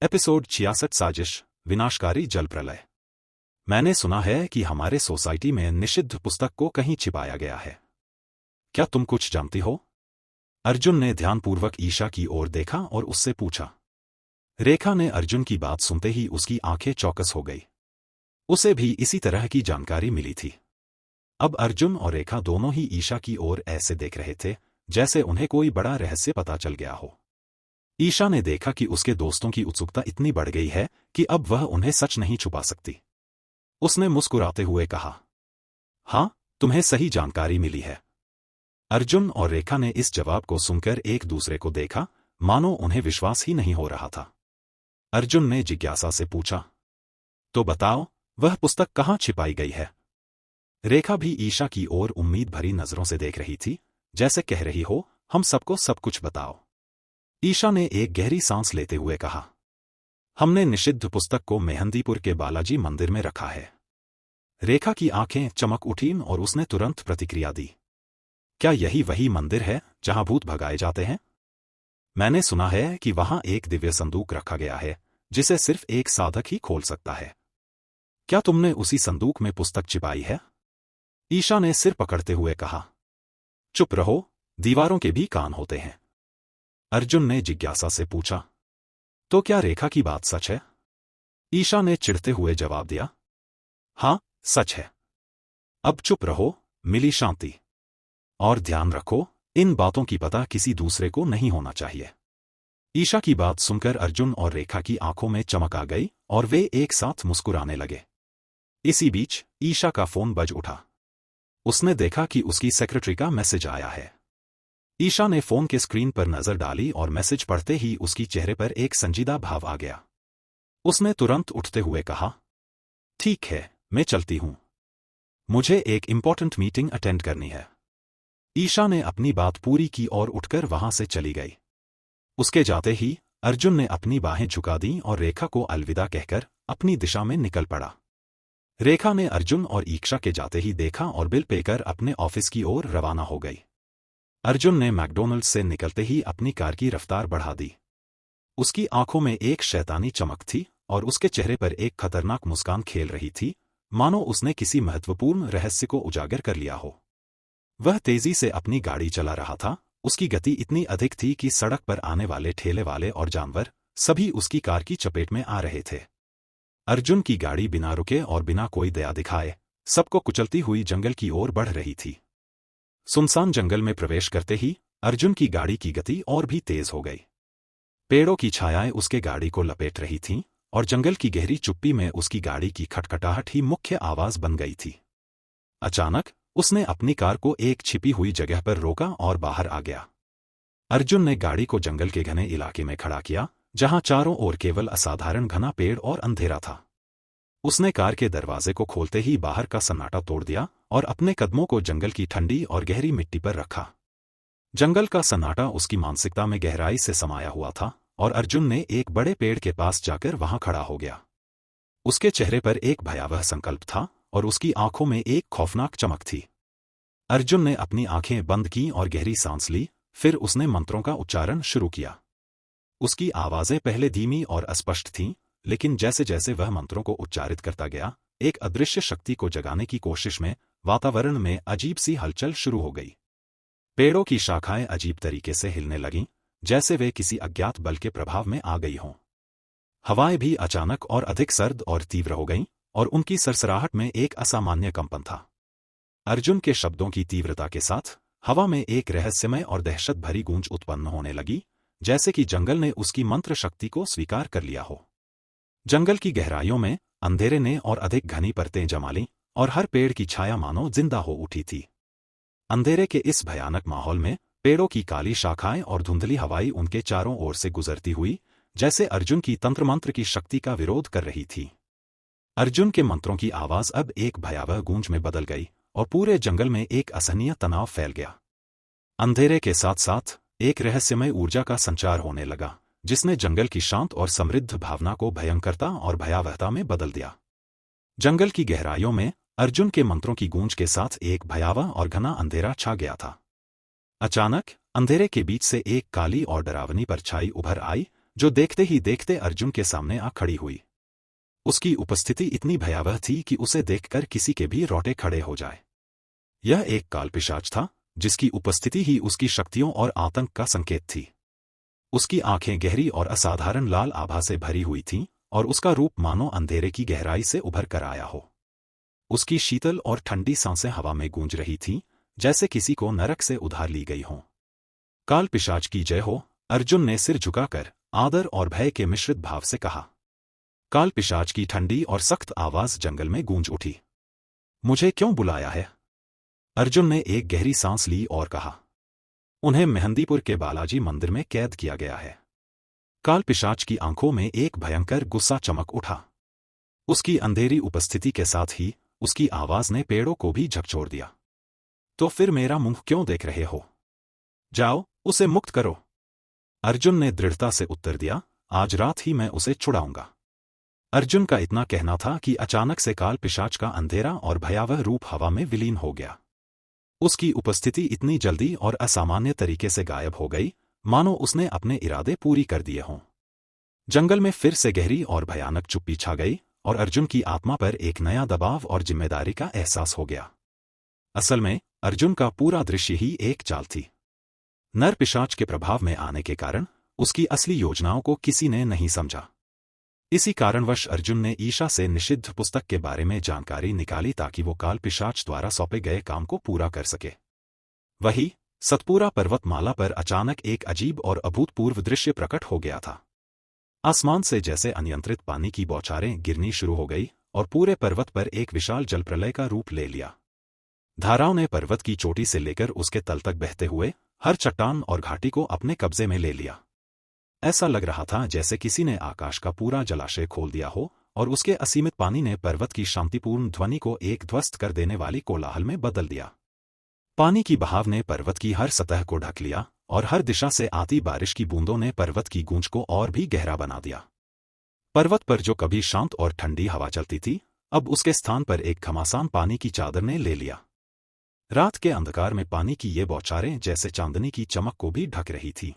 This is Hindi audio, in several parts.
एपिसोड 66 साजिश विनाशकारी जल प्रलय। मैंने सुना है कि हमारे सोसाइटी में निषिद्ध पुस्तक को कहीं छिपाया गया है। क्या तुम कुछ जानती हो? अर्जुन ने ध्यानपूर्वक ईशा की ओर देखा और उससे पूछा। रेखा ने अर्जुन की बात सुनते ही उसकी आंखें चौकस हो गई। उसे भी इसी तरह की जानकारी मिली थी। अब अर्जुन और रेखा दोनों ही ईशा की ओर ऐसे देख रहे थे जैसे उन्हें कोई बड़ा रहस्य पता चल गया हो। ईशा ने देखा कि उसके दोस्तों की उत्सुकता इतनी बढ़ गई है कि अब वह उन्हें सच नहीं छुपा सकती। उसने मुस्कुराते हुए कहा, हाँ, तुम्हें सही जानकारी मिली है। अर्जुन और रेखा ने इस जवाब को सुनकर एक दूसरे को देखा, मानो उन्हें विश्वास ही नहीं हो रहा था। अर्जुन ने जिज्ञासा से पूछा, तो बताओ, वह पुस्तक कहाँ छिपाई गई है? रेखा भी ईशा की ओर उम्मीद भरी नजरों से देख रही थी, जैसे कह रही हो, हम सबको सब कुछ बताओ। ईशा ने एक गहरी सांस लेते हुए कहा, हमने निषिद्ध पुस्तक को मेहंदीपुर के बालाजी मंदिर में रखा है। रेखा की आंखें चमक उठीं और उसने तुरंत प्रतिक्रिया दी, क्या यही वही मंदिर है जहां भूत भगाए जाते हैं? मैंने सुना है कि वहां एक दिव्य संदूक रखा गया है जिसे सिर्फ एक साधक ही खोल सकता है। क्या तुमने उसी संदूक में पुस्तक छिपाई है? ईशा ने सिर पकड़ते हुए कहा, चुप रहो, दीवारों के भी कान होते हैं। अर्जुन ने जिज्ञासा से पूछा, तो क्या रेखा की बात सच है? ईशा ने चिढ़ते हुए जवाब दिया, हाँ, सच है। अब चुप रहो, मिली शांति। और ध्यान रखो, इन बातों की पता किसी दूसरे को नहीं होना चाहिए। ईशा की बात सुनकर अर्जुन और रेखा की आंखों में चमक आ गई और वे एक साथ मुस्कुराने लगे। इसी बीच ईशा का फोन बज उठा। उसने देखा कि उसकी सेक्रेटरी का मैसेज आया है। ईशा ने फोन के स्क्रीन पर नजर डाली और मैसेज पढ़ते ही उसकी चेहरे पर एक संजीदा भाव आ गया। उसने तुरंत उठते हुए कहा, ठीक है, मैं चलती हूं। मुझे एक इंपॉर्टेंट मीटिंग अटेंड करनी है। ईशा ने अपनी बात पूरी की और उठकर वहां से चली गई। उसके जाते ही अर्जुन ने अपनी बाहें झुका दी और रेखा को अलविदा कहकर अपनी दिशा में निकल पड़ा। रेखा ने अर्जुन और ईशा के जाते ही देखा और बिल पे कर अपने ऑफिस की ओर रवाना हो गई। अर्जुन ने मैकडॉनल्ड्स से निकलते ही अपनी कार की रफ्तार बढ़ा दी। उसकी आंखों में एक शैतानी चमक थी और उसके चेहरे पर एक खतरनाक मुस्कान खेल रही थी, मानो उसने किसी महत्वपूर्ण रहस्य को उजागर कर लिया हो। वह तेजी से अपनी गाड़ी चला रहा था, उसकी गति इतनी अधिक थी कि सड़क पर आने वाले ठेले वाले और जानवर सभी उसकी कार की चपेट में आ रहे थे। अर्जुन की गाड़ी बिना रुके और बिना कोई दया दिखाए सबको कुचलती हुई जंगल की ओर बढ़ रही थी। सुनसान जंगल में प्रवेश करते ही अर्जुन की गाड़ी की गति और भी तेज हो गई। पेड़ों की छायाएं उसके गाड़ी को लपेट रही थीं और जंगल की गहरी चुप्पी में उसकी गाड़ी की खटखटाहट ही मुख्य आवाज बन गई थी। अचानक उसने अपनी कार को एक छिपी हुई जगह पर रोका और बाहर आ गया। अर्जुन ने गाड़ी को जंगल के घने इलाके में खड़ा किया, जहां चारों ओर केवल असाधारण घना पेड़ और अंधेरा था। उसने कार के दरवाजे को खोलते ही बाहर का सन्नाटा तोड़ दिया और अपने कदमों को जंगल की ठंडी और गहरी मिट्टी पर रखा। जंगल का सन्नाटा उसकी मानसिकता में गहराई से समाया हुआ था और अर्जुन ने एक बड़े पेड़ के पास जाकर वहां खड़ा हो गया। उसके चेहरे पर एक भयावह संकल्प था और उसकी आंखों में एक खौफनाक चमक थी। अर्जुन ने अपनी आंखें बंद की और गहरी सांस ली, फिर उसने मंत्रों का उच्चारण शुरू किया। उसकी आवाजें पहले धीमी और अस्पष्ट थीं, लेकिन जैसे जैसे वह मंत्रों को उच्चारित करता गया, एक अदृश्य शक्ति को जगाने की कोशिश में वातावरण में अजीब सी हलचल शुरू हो गई। पेड़ों की शाखाएं अजीब तरीके से हिलने लगीं, जैसे वे किसी अज्ञात बल के प्रभाव में आ गई हों। हवाएं भी अचानक और अधिक सर्द और तीव्र हो गईं और उनकी सरसराहट में एक असामान्य कंपन था। अर्जुन के शब्दों की तीव्रता के साथ हवा में एक रहस्यमय और दहशत भरी गूंज उत्पन्न होने लगी, जैसे कि जंगल ने उसकी मंत्र शक्ति को स्वीकार कर लिया हो। जंगल की गहराइयों में अंधेरे ने और अधिक घनी परतें जमा लीं और हर पेड़ की छाया मानो जिंदा हो उठी थी। अंधेरे के इस भयानक माहौल में पेड़ों की काली शाखाएं और धुंधली हवाई उनके चारों ओर से गुजरती हुई जैसे अर्जुन की तंत्र मंत्र की शक्ति का विरोध कर रही थी। अर्जुन के मंत्रों की आवाज अब एक भयावह गूंज में बदल गई और पूरे जंगल में एक असहनीय तनाव फैल गया। अंधेरे के साथ साथ एक रहस्यमय ऊर्जा का संचार होने लगा, जिसने जंगल की शांत और समृद्ध भावना को भयंकरता और भयावहता में बदल दिया। जंगल की गहराइयों में अर्जुन के मंत्रों की गूंज के साथ एक भयावह और घना अंधेरा छा गया था। अचानक अंधेरे के बीच से एक काली और डरावनी परछाई उभर आई, जो देखते ही देखते अर्जुन के सामने आ खड़ी हुई। उसकी उपस्थिति इतनी भयावह थी कि उसे देखकर किसी के भी रोंगटे खड़े हो जाए। यह एक कालपिशाच था, जिसकी उपस्थिति ही उसकी शक्तियों और आतंक का संकेत थी। उसकी आंखें गहरी और असाधारण लाल आभा से भरी हुई थीं, और उसका रूप मानो अंधेरे की गहराई से उभर कर आया हो। उसकी शीतल और ठंडी सांसें हवा में गूंज रही थीं, जैसे किसी को नरक से उधार ली गई हों। कालपिशाच की जय हो, अर्जुन ने सिर झुकाकर आदर और भय के मिश्रित भाव से कहा। कालपिशाच की ठंडी और सख्त आवाज जंगल में गूंज उठी। मुझे क्यों बुलाया है? अर्जुन ने एक गहरी सांस ली और कहा। उन्हें मेहंदीपुर के बालाजी मंदिर में कैद किया गया है। कालपिशाच की आंखों में एक भयंकर गुस्सा चमक उठा। उसकी अंधेरी उपस्थिति के साथ ही उसकी आवाज ने पेड़ों को भी झकझोर दिया। तो फिर मेरा मुंह क्यों देख रहे हो? जाओ, उसे मुक्त करो। अर्जुन ने दृढ़ता से उत्तर दिया, आज रात ही मैं उसे छुड़ाऊंगा। अर्जुन का इतना कहना था कि अचानक से कालपिशाच का अंधेरा और भयावह रूप हवा में विलीन हो गया। उसकी उपस्थिति इतनी जल्दी और असामान्य तरीके से गायब हो गई, मानो उसने अपने इरादे पूरी कर दिए हों। जंगल में फिर से गहरी और भयानक चुप्पी छा गई, और अर्जुन की आत्मा पर एक नया दबाव और जिम्मेदारी का एहसास हो गया। असल में अर्जुन का पूरा दृश्य ही एक चाल थी। नरपिशाच के प्रभाव में आने के कारण उसकी असली योजनाओं को किसी ने नहीं समझा। इसी कारणवश अर्जुन ने ईशा से निषिद्ध पुस्तक के बारे में जानकारी निकाली ताकि वो कालपिशाच द्वारा सौंपे गए काम को पूरा कर सके। वही सतपुरा पर्वतमाला पर अचानक एक अजीब और अभूतपूर्व दृश्य प्रकट हो गया था। आसमान से जैसे अनियंत्रित पानी की बौछारें गिरनी शुरू हो गई और पूरे पर्वत पर एक विशाल जलप्रलय का रूप ले लिया। धाराओं ने पर्वत की चोटी से लेकर उसके तल तक बहते हुए हर चट्टान और घाटी को अपने कब्जे में ले लिया। ऐसा लग रहा था जैसे किसी ने आकाश का पूरा जलाशय खोल दिया हो, और उसके असीमित पानी ने पर्वत की शांतिपूर्ण ध्वनि को एक ध्वस्त कर देने वाली कोलाहल में बदल दिया। पानी की बहाव ने पर्वत की हर सतह को ढक लिया, और हर दिशा से आती बारिश की बूंदों ने पर्वत की गूंज को और भी गहरा बना दिया। पर्वत पर जो कभी शांत और ठंडी हवा चलती थी, अब उसके स्थान पर एक घमासान पानी की चादर ने ले लिया। रात के अंधकार में पानी की ये बौछारें जैसे चांदनी की चमक को भी ढक रही थी।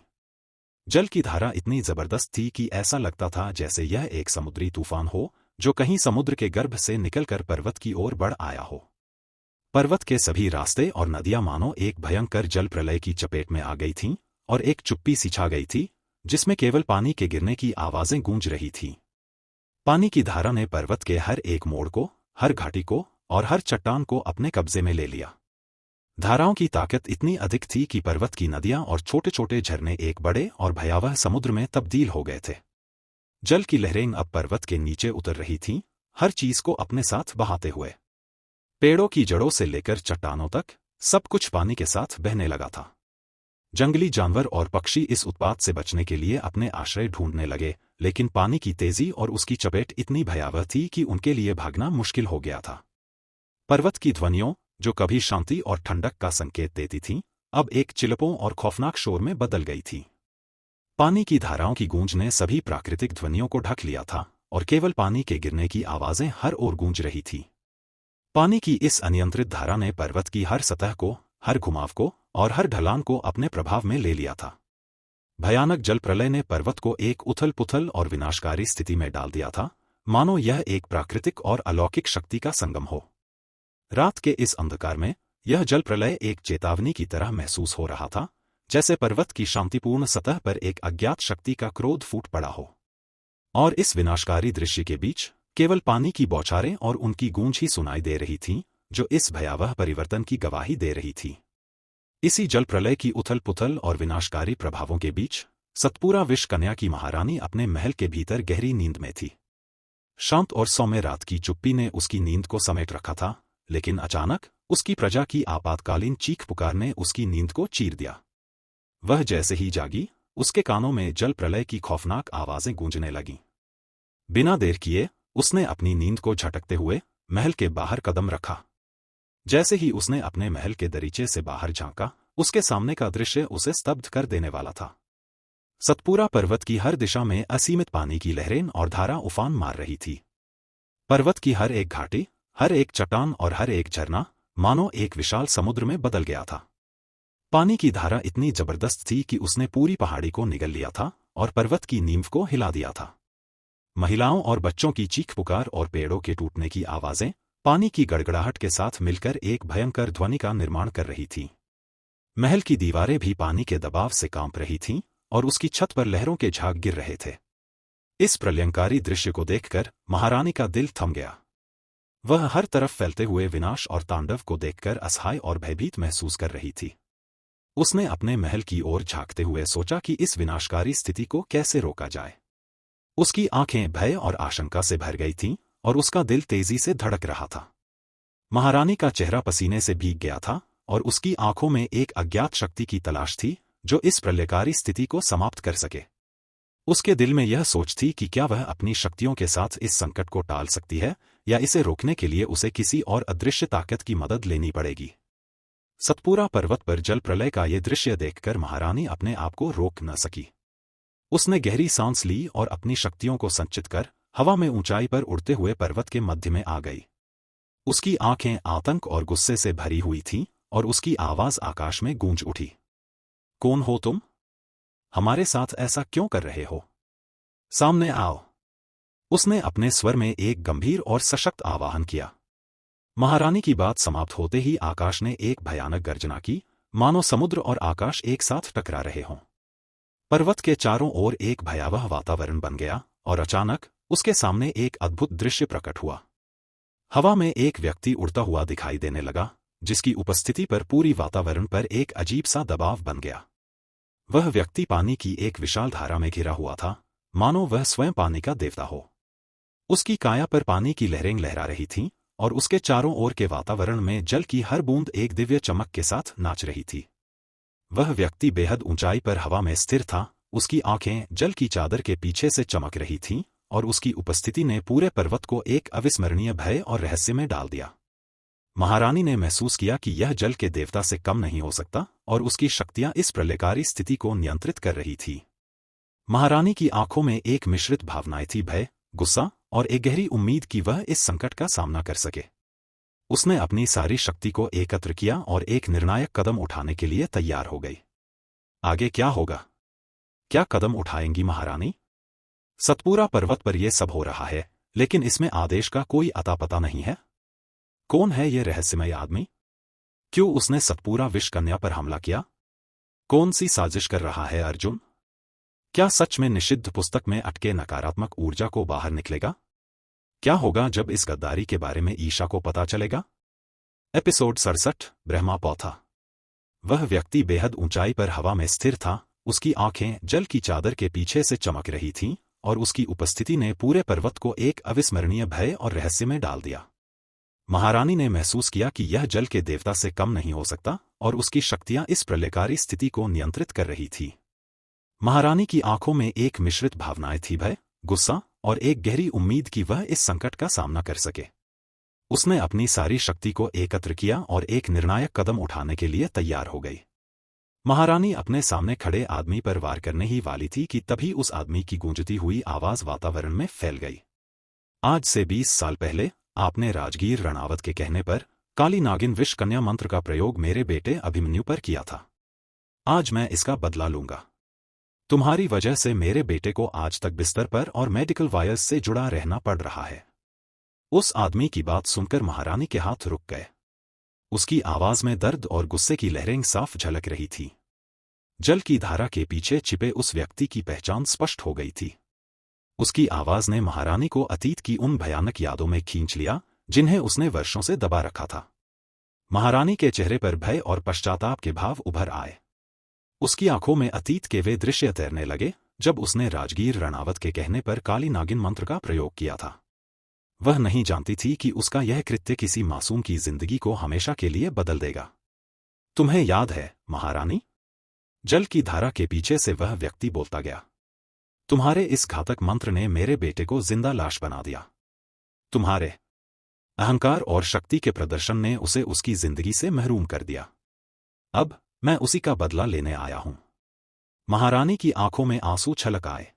जल की धारा इतनी जबरदस्त थी कि ऐसा लगता था जैसे यह एक समुद्री तूफान हो, जो कहीं समुद्र के गर्भ से निकलकर पर्वत की ओर बढ़ आया हो। पर्वत के सभी रास्ते और नदियां मानो एक भयंकर जल प्रलय की चपेट में आ गई थीं, और एक चुप्पी सी छा गई थी, जिसमें केवल पानी के गिरने की आवाजें गूंज रही थीं। पानी की धारा ने पर्वत के हर एक मोड़ को, हर घाटी को और हर चट्टान को अपने कब्जे में ले लिया। धाराओं की ताकत इतनी अधिक थी कि पर्वत की नदियां और छोटे छोटे झरने एक बड़े और भयावह समुद्र में तब्दील हो गए थे। जल की लहरें अब पर्वत के नीचे उतर रही थीं, हर चीज को अपने साथ बहाते हुए। पेड़ों की जड़ों से लेकर चट्टानों तक सब कुछ पानी के साथ बहने लगा था। जंगली जानवर और पक्षी इस उत्पात से बचने के लिए अपने आश्रय ढूंढने लगे, लेकिन पानी की तेजी और उसकी चपेट इतनी भयावह थी कि उनके लिए भागना मुश्किल हो गया था। पर्वत की ध्वनियों, जो कभी शांति और ठंडक का संकेत देती थीं, अब एक चिल्पों और खौफनाक शोर में बदल गई थी। पानी की धाराओं की गूंज ने सभी प्राकृतिक ध्वनियों को ढक लिया था, और केवल पानी के गिरने की आवाजें हर ओर गूंज रही थीं। पानी की इस अनियंत्रित धारा ने पर्वत की हर सतह को, हर घुमाव को और हर ढलान को अपने प्रभाव में ले लिया था। भयानक जल प्रलय ने पर्वत को एक उथल-पुथल और विनाशकारी स्थिति में डाल दिया था, मानो यह एक प्राकृतिक और अलौकिक शक्ति का संगम हो। रात के इस अंधकार में यह जल प्रलय एक चेतावनी की तरह महसूस हो रहा था, जैसे पर्वत की शांतिपूर्ण सतह पर एक अज्ञात शक्ति का क्रोध फूट पड़ा हो। और इस विनाशकारी दृश्य के बीच केवल पानी की बौछारें और उनकी गूंज ही सुनाई दे रही थीं, जो इस भयावह परिवर्तन की गवाही दे रही थी। इसी जल प्रलय की उथल-पुथल और विनाशकारी प्रभावों के बीच सतपुरा विष कन्या की महारानी अपने महल के भीतर गहरी नींद में थी। शांत और सौम्य रात की चुप्पी ने उसकी नींद को समेट रखा था, लेकिन अचानक उसकी प्रजा की आपातकालीन चीख पुकार ने उसकी नींद को चीर दिया। वह जैसे ही जागी, उसके कानों में जल प्रलय की खौफनाक आवाजें गूंजने लगीं। बिना देर किए उसने अपनी नींद को झटकते हुए महल के बाहर कदम रखा। जैसे ही उसने अपने महल के दरीचे से बाहर झांका, उसके सामने का दृश्य उसे स्तब्ध कर देने वाला था। सतपुरा पर्वत की हर दिशा में असीमित पानी की लहरें और धारा उफान मार रही थी। पर्वत की हर एक घाटी, हर एक चट्टान और हर एक झरना मानो एक विशाल समुद्र में बदल गया था। पानी की धारा इतनी जबरदस्त थी कि उसने पूरी पहाड़ी को निगल लिया था, और पर्वत की नींव को हिला दिया था। महिलाओं और बच्चों की चीख पुकार और पेड़ों के टूटने की आवाजें पानी की गड़गड़ाहट के साथ मिलकर एक भयंकर ध्वनि का निर्माण कर रही थीं। महल की दीवारें भी पानी के दबाव से कांप रही थीं और उसकी छत पर लहरों के झाग गिर रहे थे। इस प्रलयंकारी दृश्य को देखकर महारानी का दिल थम गया। वह हर तरफ फैलते हुए विनाश और तांडव को देखकर असहाय और भयभीत महसूस कर रही थी। उसने अपने महल की ओर झांकते हुए सोचा कि इस विनाशकारी स्थिति को कैसे रोका जाए। उसकी आंखें भय और आशंका से भर गई थीं और उसका दिल तेजी से धड़क रहा था। महारानी का चेहरा पसीने से भीग गया था और उसकी आंखों में एक अज्ञात शक्ति की तलाश थी जो इस प्रलयकारी स्थिति को समाप्त कर सके। उसके दिल में यह सोच थी कि क्या वह अपनी शक्तियों के साथ इस संकट को टाल सकती है या इसे रोकने के लिए उसे किसी और अदृश्य ताकत की मदद लेनी पड़ेगी। सतपुरा पर्वत पर जल प्रलय का ये दृश्य देखकर महारानी अपने आप को रोक न सकी। उसने गहरी सांस ली और अपनी शक्तियों को संचित कर हवा में ऊंचाई पर उड़ते हुए पर्वत के मध्य में आ गई। उसकी आंखें आतंक और गुस्से से भरी हुई थीं और उसकी आवाज आकाश में गूंज उठी। कौन हो तुम? हमारे साथ ऐसा क्यों कर रहे हो? सामने आओ। उसने अपने स्वर में एक गंभीर और सशक्त आवाहन किया। महारानी की बात समाप्त होते ही आकाश ने एक भयानक गर्जना की, मानो समुद्र और आकाश एक साथ टकरा रहे हों। पर्वत के चारों ओर एक भयावह वातावरण बन गया और अचानक उसके सामने एक अद्भुत दृश्य प्रकट हुआ। हवा में एक व्यक्ति उड़ता हुआ दिखाई देने लगा, जिसकी उपस्थिति पर पूरी वातावरण पर एक अजीब सा दबाव बन गया। वह व्यक्ति पानी की एक विशाल धारा में घिरा हुआ था, मानो वह स्वयं पानी का देवता हो। उसकी काया पर पानी की लहरें लहरा रही थीं और उसके चारों ओर के वातावरण में जल की हर बूंद एक दिव्य चमक के साथ नाच रही थी। वह व्यक्ति बेहद ऊंचाई पर हवा में स्थिर था, उसकी आंखें जल की चादर के पीछे से चमक रही थीं और उसकी उपस्थिति ने पूरे पर्वत को एक अविस्मरणीय भय और रहस्य में डाल दिया। महारानी ने महसूस किया कि यह जल के देवता से कम नहीं हो सकता और उसकी शक्तियां इस प्रलयकारी स्थिति को नियंत्रित कर रही थी। महारानी की आंखों में एक मिश्रित भावनाएं थी, भय, गुस्सा और एक गहरी उम्मीद कि वह इस संकट का सामना कर सके। उसने अपनी सारी शक्ति को एकत्र किया और एक निर्णायक कदम उठाने के लिए तैयार हो गई। आगे क्या होगा? क्या कदम उठाएंगी महारानी? सतपुरा पर्वत पर यह सब हो रहा है, लेकिन इसमें आदेश का कोई अता पता नहीं है। कौन है यह रहस्यमय आदमी? क्यों उसने सतपुरा विष कन्या पर हमला किया? कौन सी साजिश कर रहा है अर्जुन? क्या सच में निषिद्ध पुस्तक में अटके नकारात्मक ऊर्जा को बाहर निकलेगा? क्या होगा जब इस गद्दारी के बारे में ईशा को पता चलेगा? एपिसोड 67 ब्रह्मा पौथा। वह व्यक्ति बेहद ऊंचाई पर हवा में स्थिर था, उसकी आंखें जल की चादर के पीछे से चमक रही थीं और उसकी उपस्थिति ने पूरे पर्वत को एक अविस्मरणीय भय और रहस्य में डाल दिया। महारानी ने महसूस किया कि यह जल के देवता से कम नहीं हो सकता और उसकी शक्तियां इस प्रलयकारी स्थिति को नियंत्रित कर रही थी। महारानी की आंखों में एक मिश्रित भावनाएं थी, भय, गुस्सा और एक गहरी उम्मीद कि वह इस संकट का सामना कर सके। उसने अपनी सारी शक्ति को एकत्र किया और एक निर्णायक कदम उठाने के लिए तैयार हो गई। महारानी अपने सामने खड़े आदमी पर वार करने ही वाली थी कि तभी उस आदमी की गूंजती हुई आवाज वातावरण में फैल गई। आज से 20 साल पहले आपने राजगीर रणावत के कहने पर काली नागिन विष कन्या मंत्र का प्रयोग मेरे बेटे अभिमन्यु पर किया था। आज मैं इसका बदला लूंगा। तुम्हारी वजह से मेरे बेटे को आज तक बिस्तर पर और मेडिकल वायर्स से जुड़ा रहना पड़ रहा है। उस आदमी की बात सुनकर महारानी के हाथ रुक गए। उसकी आवाज में दर्द और गुस्से की लहरें साफ झलक रही थी। जल की धारा के पीछे छिपे उस व्यक्ति की पहचान स्पष्ट हो गई थी। उसकी आवाज ने महारानी को अतीत की उन भयानक यादों में खींच लिया जिन्हें उसने वर्षों से दबा रखा था। महारानी के चेहरे पर भय और पश्चाताप के भाव उभर आए। उसकी आंखों में अतीत के वे दृश्य तैरने लगे जब उसने राजगीर रणावत के कहने पर काली नागिन मंत्र का प्रयोग किया था। वह नहीं जानती थी कि उसका यह कृत्य किसी मासूम की जिंदगी को हमेशा के लिए बदल देगा। तुम्हें याद है महारानी? जल की धारा के पीछे से वह व्यक्ति बोलता गया। तुम्हारे इस घातक मंत्र ने मेरे बेटे को जिंदा लाश बना दिया। तुम्हारे अहंकार और शक्ति के प्रदर्शन ने उसे उसकी जिंदगी से महरूम कर दिया। अब मैं उसी का बदला लेने आया हूं। महारानी की आंखों में आंसू छलक आए।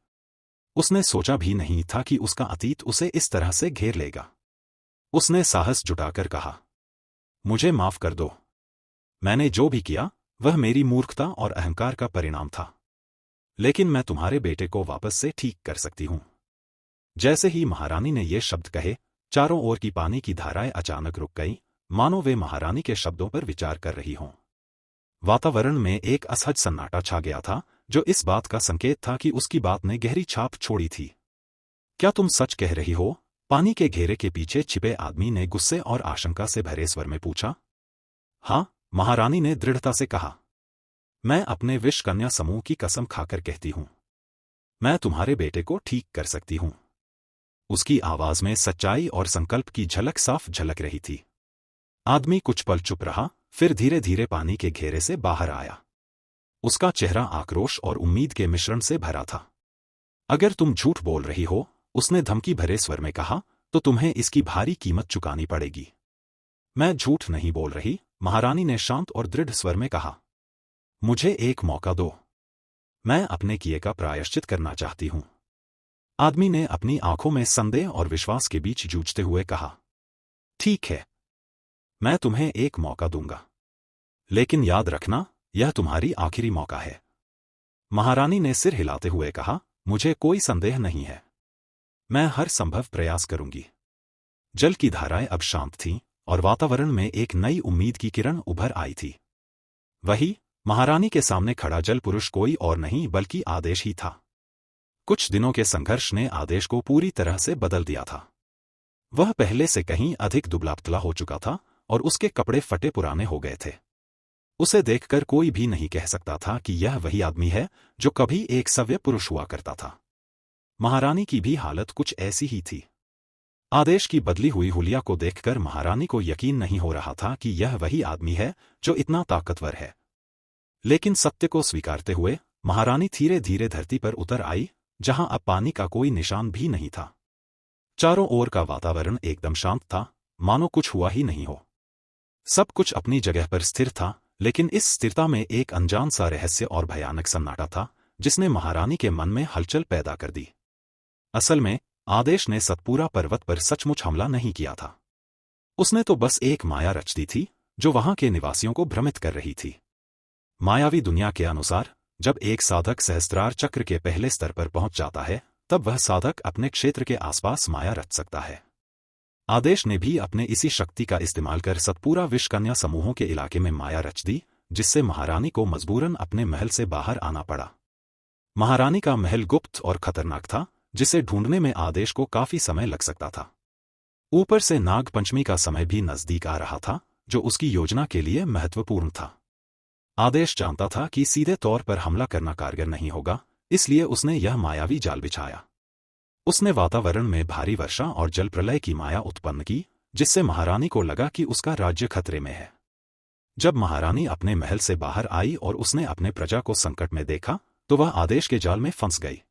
उसने सोचा भी नहीं था कि उसका अतीत उसे इस तरह से घेर लेगा। उसने साहस जुटाकर कहा, मुझे माफ कर दो। मैंने जो भी किया वह मेरी मूर्खता और अहंकार का परिणाम था। लेकिन मैं तुम्हारे बेटे को वापस से ठीक कर सकती हूं। जैसे ही महारानी ने ये शब्द कहे, चारों ओर की पानी की धाराएं अचानक रुक गईं, मानो वे महारानी के शब्दों पर विचार कर रही हों। वातावरण में एक असहज सन्नाटा छा गया था, जो इस बात का संकेत था कि उसकी बात ने गहरी छाप छोड़ी थी। क्या तुम सच कह रही हो? पानी के घेरे के पीछे छिपे आदमी ने गुस्से और आशंका से भरे स्वर में पूछा। हाँ, महारानी ने दृढ़ता से कहा। मैं अपने विष कन्या समूह की कसम खाकर कहती हूं, मैं तुम्हारे बेटे को ठीक कर सकती हूं। उसकी आवाज में सच्चाई और संकल्प की झलक साफ झलक रही थी। आदमी कुछ पल चुप रहा, फिर धीरे धीरे पानी के घेरे से बाहर आया। उसका चेहरा आक्रोश और उम्मीद के मिश्रण से भरा था। अगर तुम झूठ बोल रही हो, उसने धमकी भरे स्वर में कहा, तो तुम्हें इसकी भारी कीमत चुकानी पड़ेगी। मैं झूठ नहीं बोल रही, महारानी ने शांत और दृढ़ स्वर में कहा। मुझे एक मौका दो। मैं अपने किए का प्रायश्चित करना चाहती हूं। आदमी ने अपनी आंखों में संदेह और विश्वास के बीच जूझते हुए कहा। ठीक है, मैं तुम्हें एक मौका दूंगा, लेकिन याद रखना, यह तुम्हारी आखिरी मौका है। महारानी ने सिर हिलाते हुए कहा, मुझे कोई संदेह नहीं है। मैं हर संभव प्रयास करूंगी। जल की धाराएं अब शांत थीं, और वातावरण में एक नई उम्मीद की किरण उभर आई थी। वही, महारानी के सामने खड़ा जल पुरुष कोई और नहीं बल्कि आदेश ही था। कुछ दिनों के संघर्ष ने आदेश को पूरी तरह से बदल दिया था। वह पहले से कहीं अधिक दुबला-पतला हो चुका था, और उसके कपड़े फटे पुराने हो गए थे। उसे देखकर कोई भी नहीं कह सकता था कि यह वही आदमी है जो कभी एक सभ्य पुरुष हुआ करता था। महारानी की भी हालत कुछ ऐसी ही थी। आदेश की बदली हुई हुलिया को देखकर महारानी को यकीन नहीं हो रहा था कि यह वही आदमी है जो इतना ताकतवर है। लेकिन सत्य को स्वीकारते हुए महारानी धीरे धीरे धरती पर उतर आई, जहां अब पानी का कोई निशान भी नहीं था। चारों ओर का वातावरण एकदम शांत था, मानो कुछ हुआ ही नहीं हो। सब कुछ अपनी जगह पर स्थिर था, लेकिन इस स्थिरता में एक अनजान सा रहस्य और भयानक सन्नाटा था, जिसने महारानी के मन में हलचल पैदा कर दी। असल में, आदेश ने सतपुरा पर्वत पर सचमुच हमला नहीं किया था। उसने तो बस एक माया रच दी थी, जो वहां के निवासियों को भ्रमित कर रही थी। मायावी दुनिया के अनुसार, जब एक साधक सहस्त्रार चक्र के पहले स्तर पर पहुंच जाता है, तब वह साधक अपने क्षेत्र के आसपास माया रच सकता है। आदेश ने भी अपने इसी शक्ति का इस्तेमाल कर सतपुरा विष कन्या समूहों के इलाके में माया रच दी, जिससे महारानी को मजबूरन अपने महल से बाहर आना पड़ा। महारानी का महल गुप्त और खतरनाक था, जिसे ढूंढने में आदेश को काफी समय लग सकता था। ऊपर से नाग पंचमी का समय भी नजदीक आ रहा था, जो उसकी योजना के लिए महत्वपूर्ण था। आदेश जानता था कि सीधे तौर पर हमला करना कारगर नहीं होगा, इसलिए उसने यह मायावी जाल बिछाया। उसने वातावरण में भारी वर्षा और जल प्रलय की माया उत्पन्न की, जिससे महारानी को लगा कि उसका राज्य खतरे में है। जब महारानी अपने महल से बाहर आई और उसने अपने प्रजा को संकट में देखा, तो वह आदेश के जाल में फंस गई।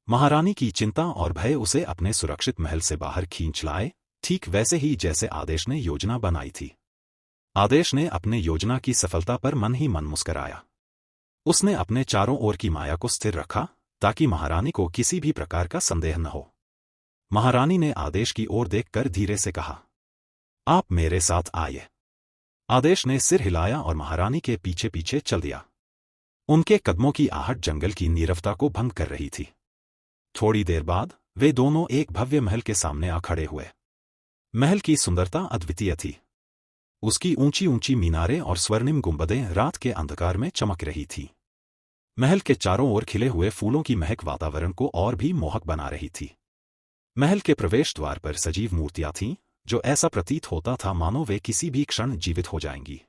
महारानी की चिंता और भय उसे अपने सुरक्षित महल से बाहर खींच लाए, ठीक वैसे ही जैसे आदेश ने योजना बनाई थी। आदेश ने अपने योजना की सफलता पर मन ही मन मुस्कराया। उसने अपने चारों ओर की माया को स्थिर रखा, ताकि महारानी को किसी भी प्रकार का संदेह न हो। महारानी ने आदेश की ओर देखकर धीरे से कहा, आप मेरे साथ आइए। आदेश ने सिर हिलाया और महारानी के पीछे पीछे चल दिया। उनके कदमों की आहट जंगल की नीरवता को भंग कर रही थी। थोड़ी देर बाद वे दोनों एक भव्य महल के सामने आ खड़े हुए। महल की सुंदरता अद्वितीय थी। उसकी ऊंची ऊंची मीनारें और स्वर्णिम गुंबदें रात के अंधकार में चमक रही थीं। महल के चारों ओर खिले हुए फूलों की महक वातावरण को और भी मोहक बना रही थी। महल के प्रवेश द्वार पर सजीव मूर्तियां थीं, जो ऐसा प्रतीत होता था मानो वे किसी भी क्षण जीवित हो जाएंगी।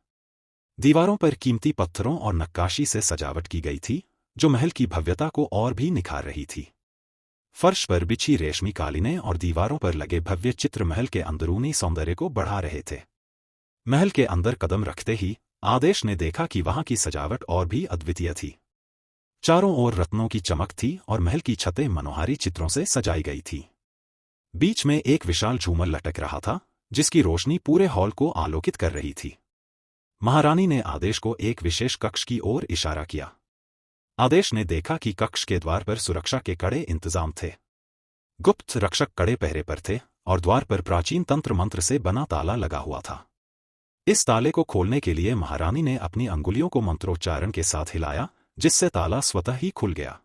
दीवारों पर कीमती पत्थरों और नक्काशी से सजावट की गई थी, जो महल की भव्यता को और भी निखार रही थी। फर्श पर बिछी रेशमी कालीनें और दीवारों पर लगे भव्य चित्र महल के अंदरूनी सौंदर्य को बढ़ा रहे थे। महल के अंदर कदम रखते ही आदेश ने देखा कि वहां की सजावट और भी अद्वितीय थी। चारों ओर रत्नों की चमक थी और महल की छतें मनोहारी चित्रों से सजाई गई थी। बीच में एक विशाल झूमर लटक रहा था, जिसकी रोशनी पूरे हॉल को आलोकित कर रही थी। महारानी ने आदेश को एक विशेष कक्ष की ओर इशारा किया। आदेश ने देखा कि कक्ष के द्वार पर सुरक्षा के कड़े इंतजाम थे। गुप्त रक्षक कड़े पहरे पर थे और द्वार पर प्राचीन तंत्र मंत्र से बना ताला लगा हुआ था। इस ताले को खोलने के लिए महारानी ने अपनी अंगुलियों को मंत्रोच्चारण के साथ हिलाया, जिससे ताला स्वतः ही खुल गया।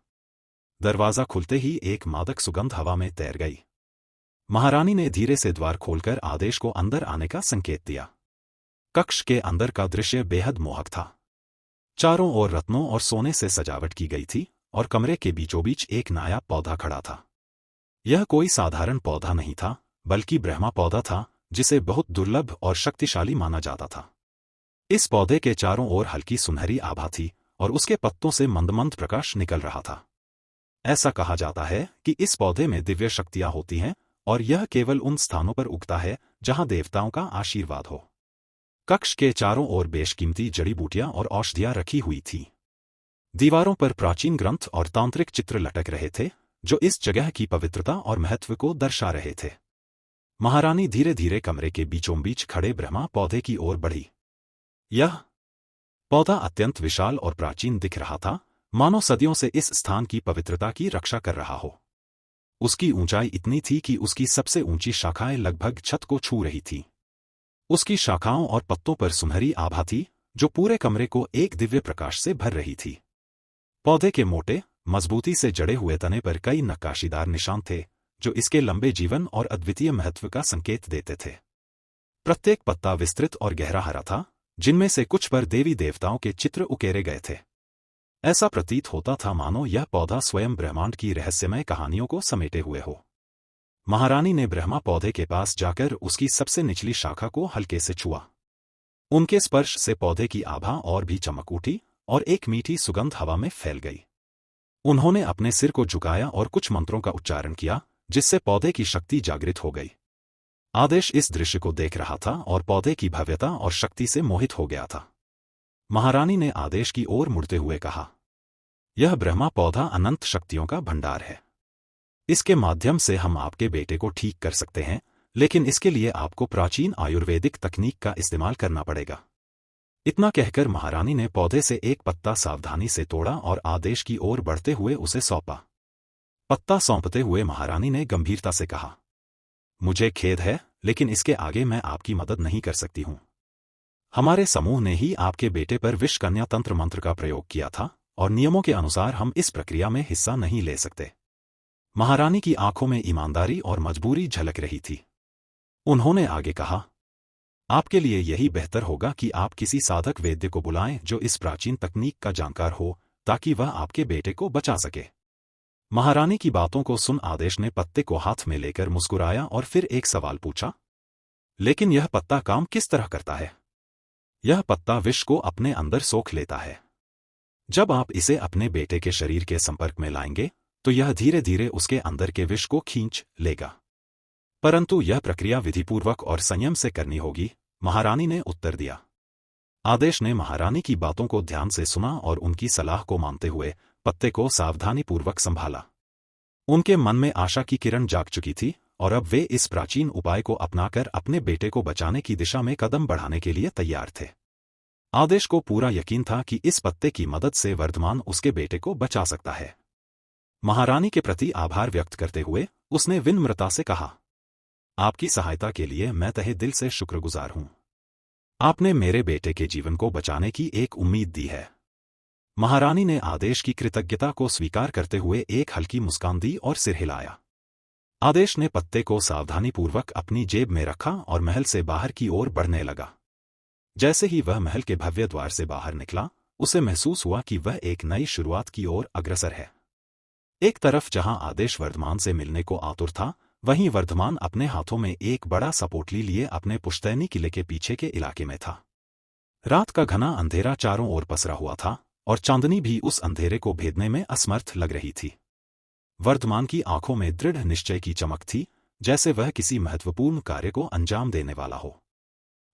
दरवाजा खुलते ही एक मादक सुगंध हवा में तैर गई। महारानी ने धीरे से द्वार खोलकर आदेश को अंदर आने का संकेत दिया। कक्ष के अंदर का दृश्य बेहद मोहक था। चारों ओर रत्नों और सोने से सजावट की गई थी और कमरे के बीचों-बीच एक नायाब पौधा खड़ा था। यह कोई साधारण पौधा नहीं था, बल्कि ब्रह्मा पौधा था, जिसे बहुत दुर्लभ और शक्तिशाली माना जाता था। इस पौधे के चारों ओर हल्की सुनहरी आभा थी और उसके पत्तों से मंद प्रकाश निकल रहा था। ऐसा कहा जाता है कि इस पौधे में दिव्य शक्तियां होती हैं और यह केवल उन स्थानों पर उगता है जहां देवताओं का आशीर्वाद हो। कक्ष के चारों ओर बेशकीमती जड़ी बूटियां और औषधियां रखी हुई थीं। दीवारों पर प्राचीन ग्रंथ और तांत्रिक चित्र लटक रहे थे, जो इस जगह की पवित्रता और महत्व को दर्शा रहे थे। महारानी धीरे धीरे कमरे के बीचों बीच खड़े ब्रह्मा पौधे की ओर बढ़ी। यह पौधा अत्यंत विशाल और प्राचीन दिख रहा था, मानो सदियों से इस स्थान की पवित्रता की रक्षा कर रहा हो। उसकी ऊंचाई इतनी थी कि उसकी सबसे ऊंची शाखाएं लगभग छत को छू रही थीं। उसकी शाखाओं और पत्तों पर सुनहरी आभा थी, जो पूरे कमरे को एक दिव्य प्रकाश से भर रही थी। पौधे के मोटे, मजबूती से जड़े हुए तने पर कई नक्काशीदार निशान थे, जो इसके लंबे जीवन और अद्वितीय महत्व का संकेत देते थे। प्रत्येक पत्ता विस्तृत और गहरा हरा था, जिनमें से कुछ पर देवी देवताओं के चित्र उकेरे गए थे। ऐसा प्रतीत होता था मानो यह पौधा स्वयं ब्रह्मांड की रहस्यमय कहानियों को समेटे हुए हो। महारानी ने ब्रह्मा पौधे के पास जाकर उसकी सबसे निचली शाखा को हल्के से छुआ। उनके स्पर्श से पौधे की आभा और भी चमक उठी और एक मीठी सुगंध हवा में फैल गई। उन्होंने अपने सिर को झुकाया और कुछ मंत्रों का उच्चारण किया, जिससे पौधे की शक्ति जागृत हो गई। आदेश इस दृश्य को देख रहा था और पौधे की भव्यता और शक्ति से मोहित हो गया था। महारानी ने आदेश की ओर मुड़ते हुए कहा, यह ब्रह्मा पौधा अनंत शक्तियों का भंडार है। इसके माध्यम से हम आपके बेटे को ठीक कर सकते हैं, लेकिन इसके लिए आपको प्राचीन आयुर्वेदिक तकनीक का इस्तेमाल करना पड़ेगा। इतना कहकर महारानी ने पौधे से एक पत्ता सावधानी से तोड़ा और आदेश की ओर बढ़ते हुए उसे सौंपा। पत्ता सौंपते हुए महारानी ने गंभीरता से कहा, मुझे खेद है, लेकिन इसके आगे मैं आपकी मदद नहीं कर सकती हूं। हमारे समूह ने ही आपके बेटे पर विषकन्या तंत्र मंत्र का प्रयोग किया था और नियमों के अनुसार हम इस प्रक्रिया में हिस्सा नहीं ले सकते। महारानी की आंखों में ईमानदारी और मजबूरी झलक रही थी। उन्होंने आगे कहा, आपके लिए यही बेहतर होगा कि आप किसी साधक वैद्य को बुलाएं जो इस प्राचीन तकनीक का जानकार हो, ताकि वह आपके बेटे को बचा सके। महारानी की बातों को सुन आदेश ने पत्ते को हाथ में लेकर मुस्कुराया और फिर एक सवाल पूछा, लेकिन यह पत्ता काम किस तरह करता है? यह पत्ता विष को अपने अंदर सोख लेता है। जब आप इसे अपने बेटे के शरीर के संपर्क में लाएंगे, तो यह धीरे धीरे उसके अंदर के विष को खींच लेगा। परंतु यह प्रक्रिया विधिपूर्वक और संयम से करनी होगी, महारानी ने उत्तर दिया। आदेश ने महारानी की बातों को ध्यान से सुना और उनकी सलाह को मानते हुए पत्ते को सावधानीपूर्वक संभाला। उनके मन में आशा की किरण जाग चुकी थी और अब वे इस प्राचीन उपाय को अपनाकर अपने बेटे को बचाने की दिशा में कदम बढ़ाने के लिए तैयार थे। आदेश को पूरा यकीन था कि इस पत्ते की मदद से वर्धमान उसके बेटे को बचा सकता है। महारानी के प्रति आभार व्यक्त करते हुए उसने विनम्रता से कहा, आपकी सहायता के लिए मैं तहे दिल से शुक्रगुजार हूं। आपने मेरे बेटे के जीवन को बचाने की एक उम्मीद दी है। महारानी ने आदेश की कृतज्ञता को स्वीकार करते हुए एक हल्की मुस्कान दी और सिर हिलाया। आदेश ने पत्ते को सावधानीपूर्वक अपनी जेब में रखा और महल से बाहर की ओर बढ़ने लगा। जैसे ही वह महल के भव्य द्वार से बाहर निकला, उसे महसूस हुआ कि वह एक नई शुरुआत की ओर अग्रसर है। एक तरफ जहां आदेश वर्धमान से मिलने को आतुर था, वहीं वर्धमान अपने हाथों में एक बड़ा सा पोटली लिए अपने पुश्तैनी किले के पीछे के इलाके में था। रात का घना अंधेरा चारों ओर पसरा हुआ था और चांदनी भी उस अंधेरे को भेदने में असमर्थ लग रही थी। वर्धमान की आंखों में दृढ़ निश्चय की चमक थी, जैसे वह किसी महत्वपूर्ण कार्य को अंजाम देने वाला हो।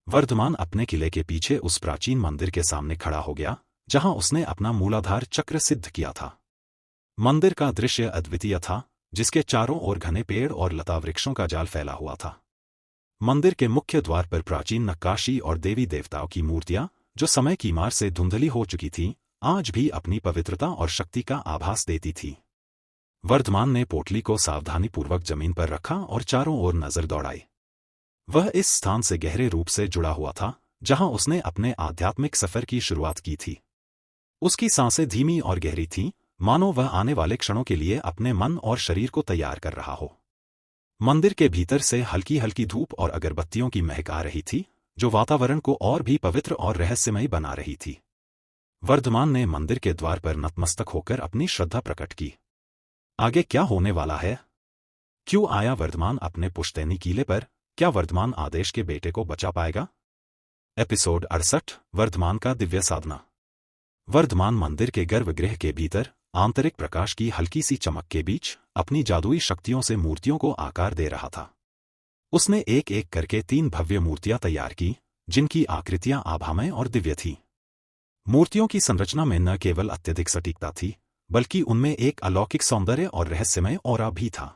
वर्धमान अपने किले के पीछे उस प्राचीन मंदिर के सामने खड़ा हो गया, जहां उसने अपना मूलाधार चक्र सिद्ध किया था। मंदिर का दृश्य अद्वितीय था, जिसके चारों ओर घने पेड़ और लता वृक्षों का जाल फैला हुआ था। मंदिर के मुख्य द्वार पर प्राचीन नक्काशी और देवी देवताओं की मूर्तियां, जो समय की मार से धुंधली हो चुकी थीं, आज भी अपनी पवित्रता और शक्ति का आभास देती थीं। वर्धमान ने पोटली को सावधानीपूर्वक जमीन पर रखा और चारों ओर नजर दौड़ाई। वह इस स्थान से गहरे रूप से जुड़ा हुआ था, जहां उसने अपने आध्यात्मिक सफर की शुरुआत की थी। उसकी सांसें धीमी और गहरी थीं, मानो वह आने वाले क्षणों के लिए अपने मन और शरीर को तैयार कर रहा हो। मंदिर के भीतर से हल्की हल्की धूप और अगरबत्तियों की महक आ रही थी, जो वातावरण को और भी पवित्र और रहस्यमयी बना रही थी। वर्धमान ने मंदिर के द्वार पर नतमस्तक होकर अपनी श्रद्धा प्रकट की। आगे क्या होने वाला है? क्यों आया वर्धमान अपने पुश्तैनी किले पर? क्या वर्धमान आदेश के बेटे को बचा पाएगा? एपिसोड 68 वर्धमान का दिव्य साधना। वर्धमान मंदिर के गर्भगृह के भीतर आंतरिक प्रकाश की हल्की सी चमक के बीच अपनी जादुई शक्तियों से मूर्तियों को आकार दे रहा था। उसने एक एक करके 3 भव्य मूर्तियां तैयार की, जिनकी आकृतियां आभामय और दिव्य थीं। मूर्तियों की संरचना में न केवल अत्यधिक सटीकता थी, बल्कि उनमें एक अलौकिक सौंदर्य और रहस्यमय ऑरा भी था।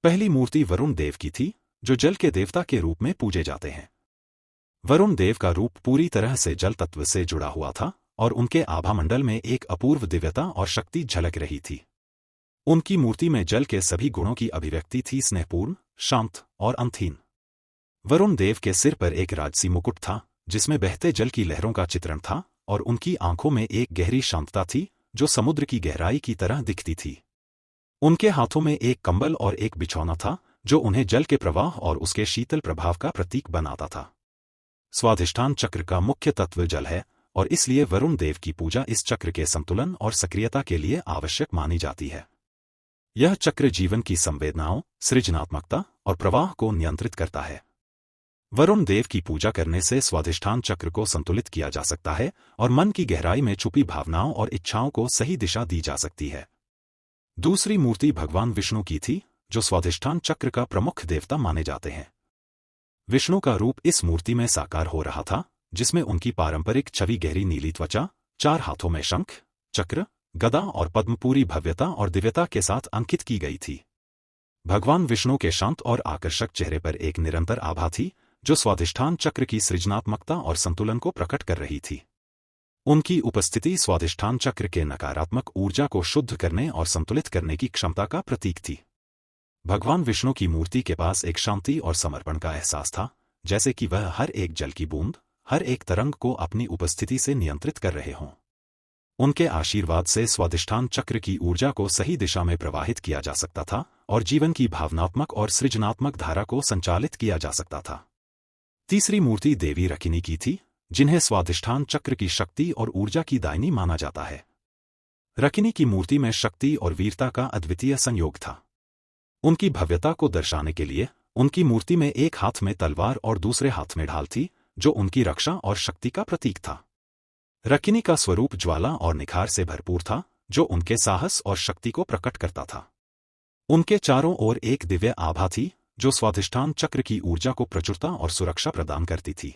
पहली मूर्ति वरुण देव की थी, जो जल के देवता के रूप में पूजे जाते हैं। वरुण देव का रूप पूरी तरह से जल तत्व से जुड़ा हुआ था और उनके आभामंडल में एक अपूर्व दिव्यता और शक्ति झलक रही थी। उनकी मूर्ति में जल के सभी गुणों की अभिव्यक्ति थी, स्नेहपूर्ण, शांत और अंतहीन। वरुण देव के सिर पर एक राजसी मुकुट था, जिसमें बहते जल की लहरों का चित्रण था, और उनकी आंखों में एक गहरी शांतता थी, जो समुद्र की गहराई की तरह दिखती थी। उनके हाथों में एक कंबल और एक बिछौना था, जो उन्हें जल के प्रवाह और उसके शीतल प्रभाव का प्रतीक बनाता था। स्वाधिष्ठान चक्र का मुख्य तत्व जल है, और इसलिए वरुण देव की पूजा इस चक्र के संतुलन और सक्रियता के लिए आवश्यक मानी जाती है। यह चक्र जीवन की संवेदनाओं, सृजनात्मकता और प्रवाह को नियंत्रित करता है। वरुण देव की पूजा करने से स्वाधिष्ठान चक्र को संतुलित किया जा सकता है और मन की गहराई में छुपी भावनाओं और इच्छाओं को सही दिशा दी जा सकती है। दूसरी मूर्ति भगवान विष्णु की थी, जो स्वाधिष्ठान चक्र का प्रमुख देवता माने जाते हैं। विष्णु का रूप इस मूर्ति में साकार हो रहा था, जिसमें उनकी पारंपरिक छवि गहरी नीली त्वचा, 4 हाथों में शंख, चक्र, गदा और पद्म पूरी भव्यता और दिव्यता के साथ अंकित की गई थी। भगवान विष्णु के शांत और आकर्षक चेहरे पर एक निरंतर आभा थी, जो स्वाधिष्ठान चक्र की सृजनात्मकता और संतुलन को प्रकट कर रही थी। उनकी उपस्थिति स्वाधिष्ठान चक्र के नकारात्मक ऊर्जा को शुद्ध करने और संतुलित करने की क्षमता का प्रतीक थी। भगवान विष्णु की मूर्ति के पास एक शांति और समर्पण का एहसास था, जैसे कि वह हर एक जल की बूंद, हर एक तरंग को अपनी उपस्थिति से नियंत्रित कर रहे हों। उनके आशीर्वाद से स्वाधिष्ठान चक्र की ऊर्जा को सही दिशा में प्रवाहित किया जा सकता था और जीवन की भावनात्मक और सृजनात्मक धारा को संचालित किया जा सकता था। तीसरी मूर्ति देवी रकिनी की थी, जिन्हें स्वाधिष्ठान चक्र की शक्ति और ऊर्जा की दायनी माना जाता है। रकिनी की मूर्ति में शक्ति और वीरता का अद्वितीय संयोग था। उनकी भव्यता को दर्शाने के लिए उनकी मूर्ति में एक हाथ में तलवार और दूसरे हाथ में ढाल थी, जो उनकी रक्षा और शक्ति का प्रतीक था। रकिनी का स्वरूप ज्वाला और निखार से भरपूर था, जो उनके साहस और शक्ति को प्रकट करता था। उनके चारों ओर एक दिव्य आभा थी, जो स्वाधिष्ठान चक्र की ऊर्जा को प्रचुरता और सुरक्षा प्रदान करती थी।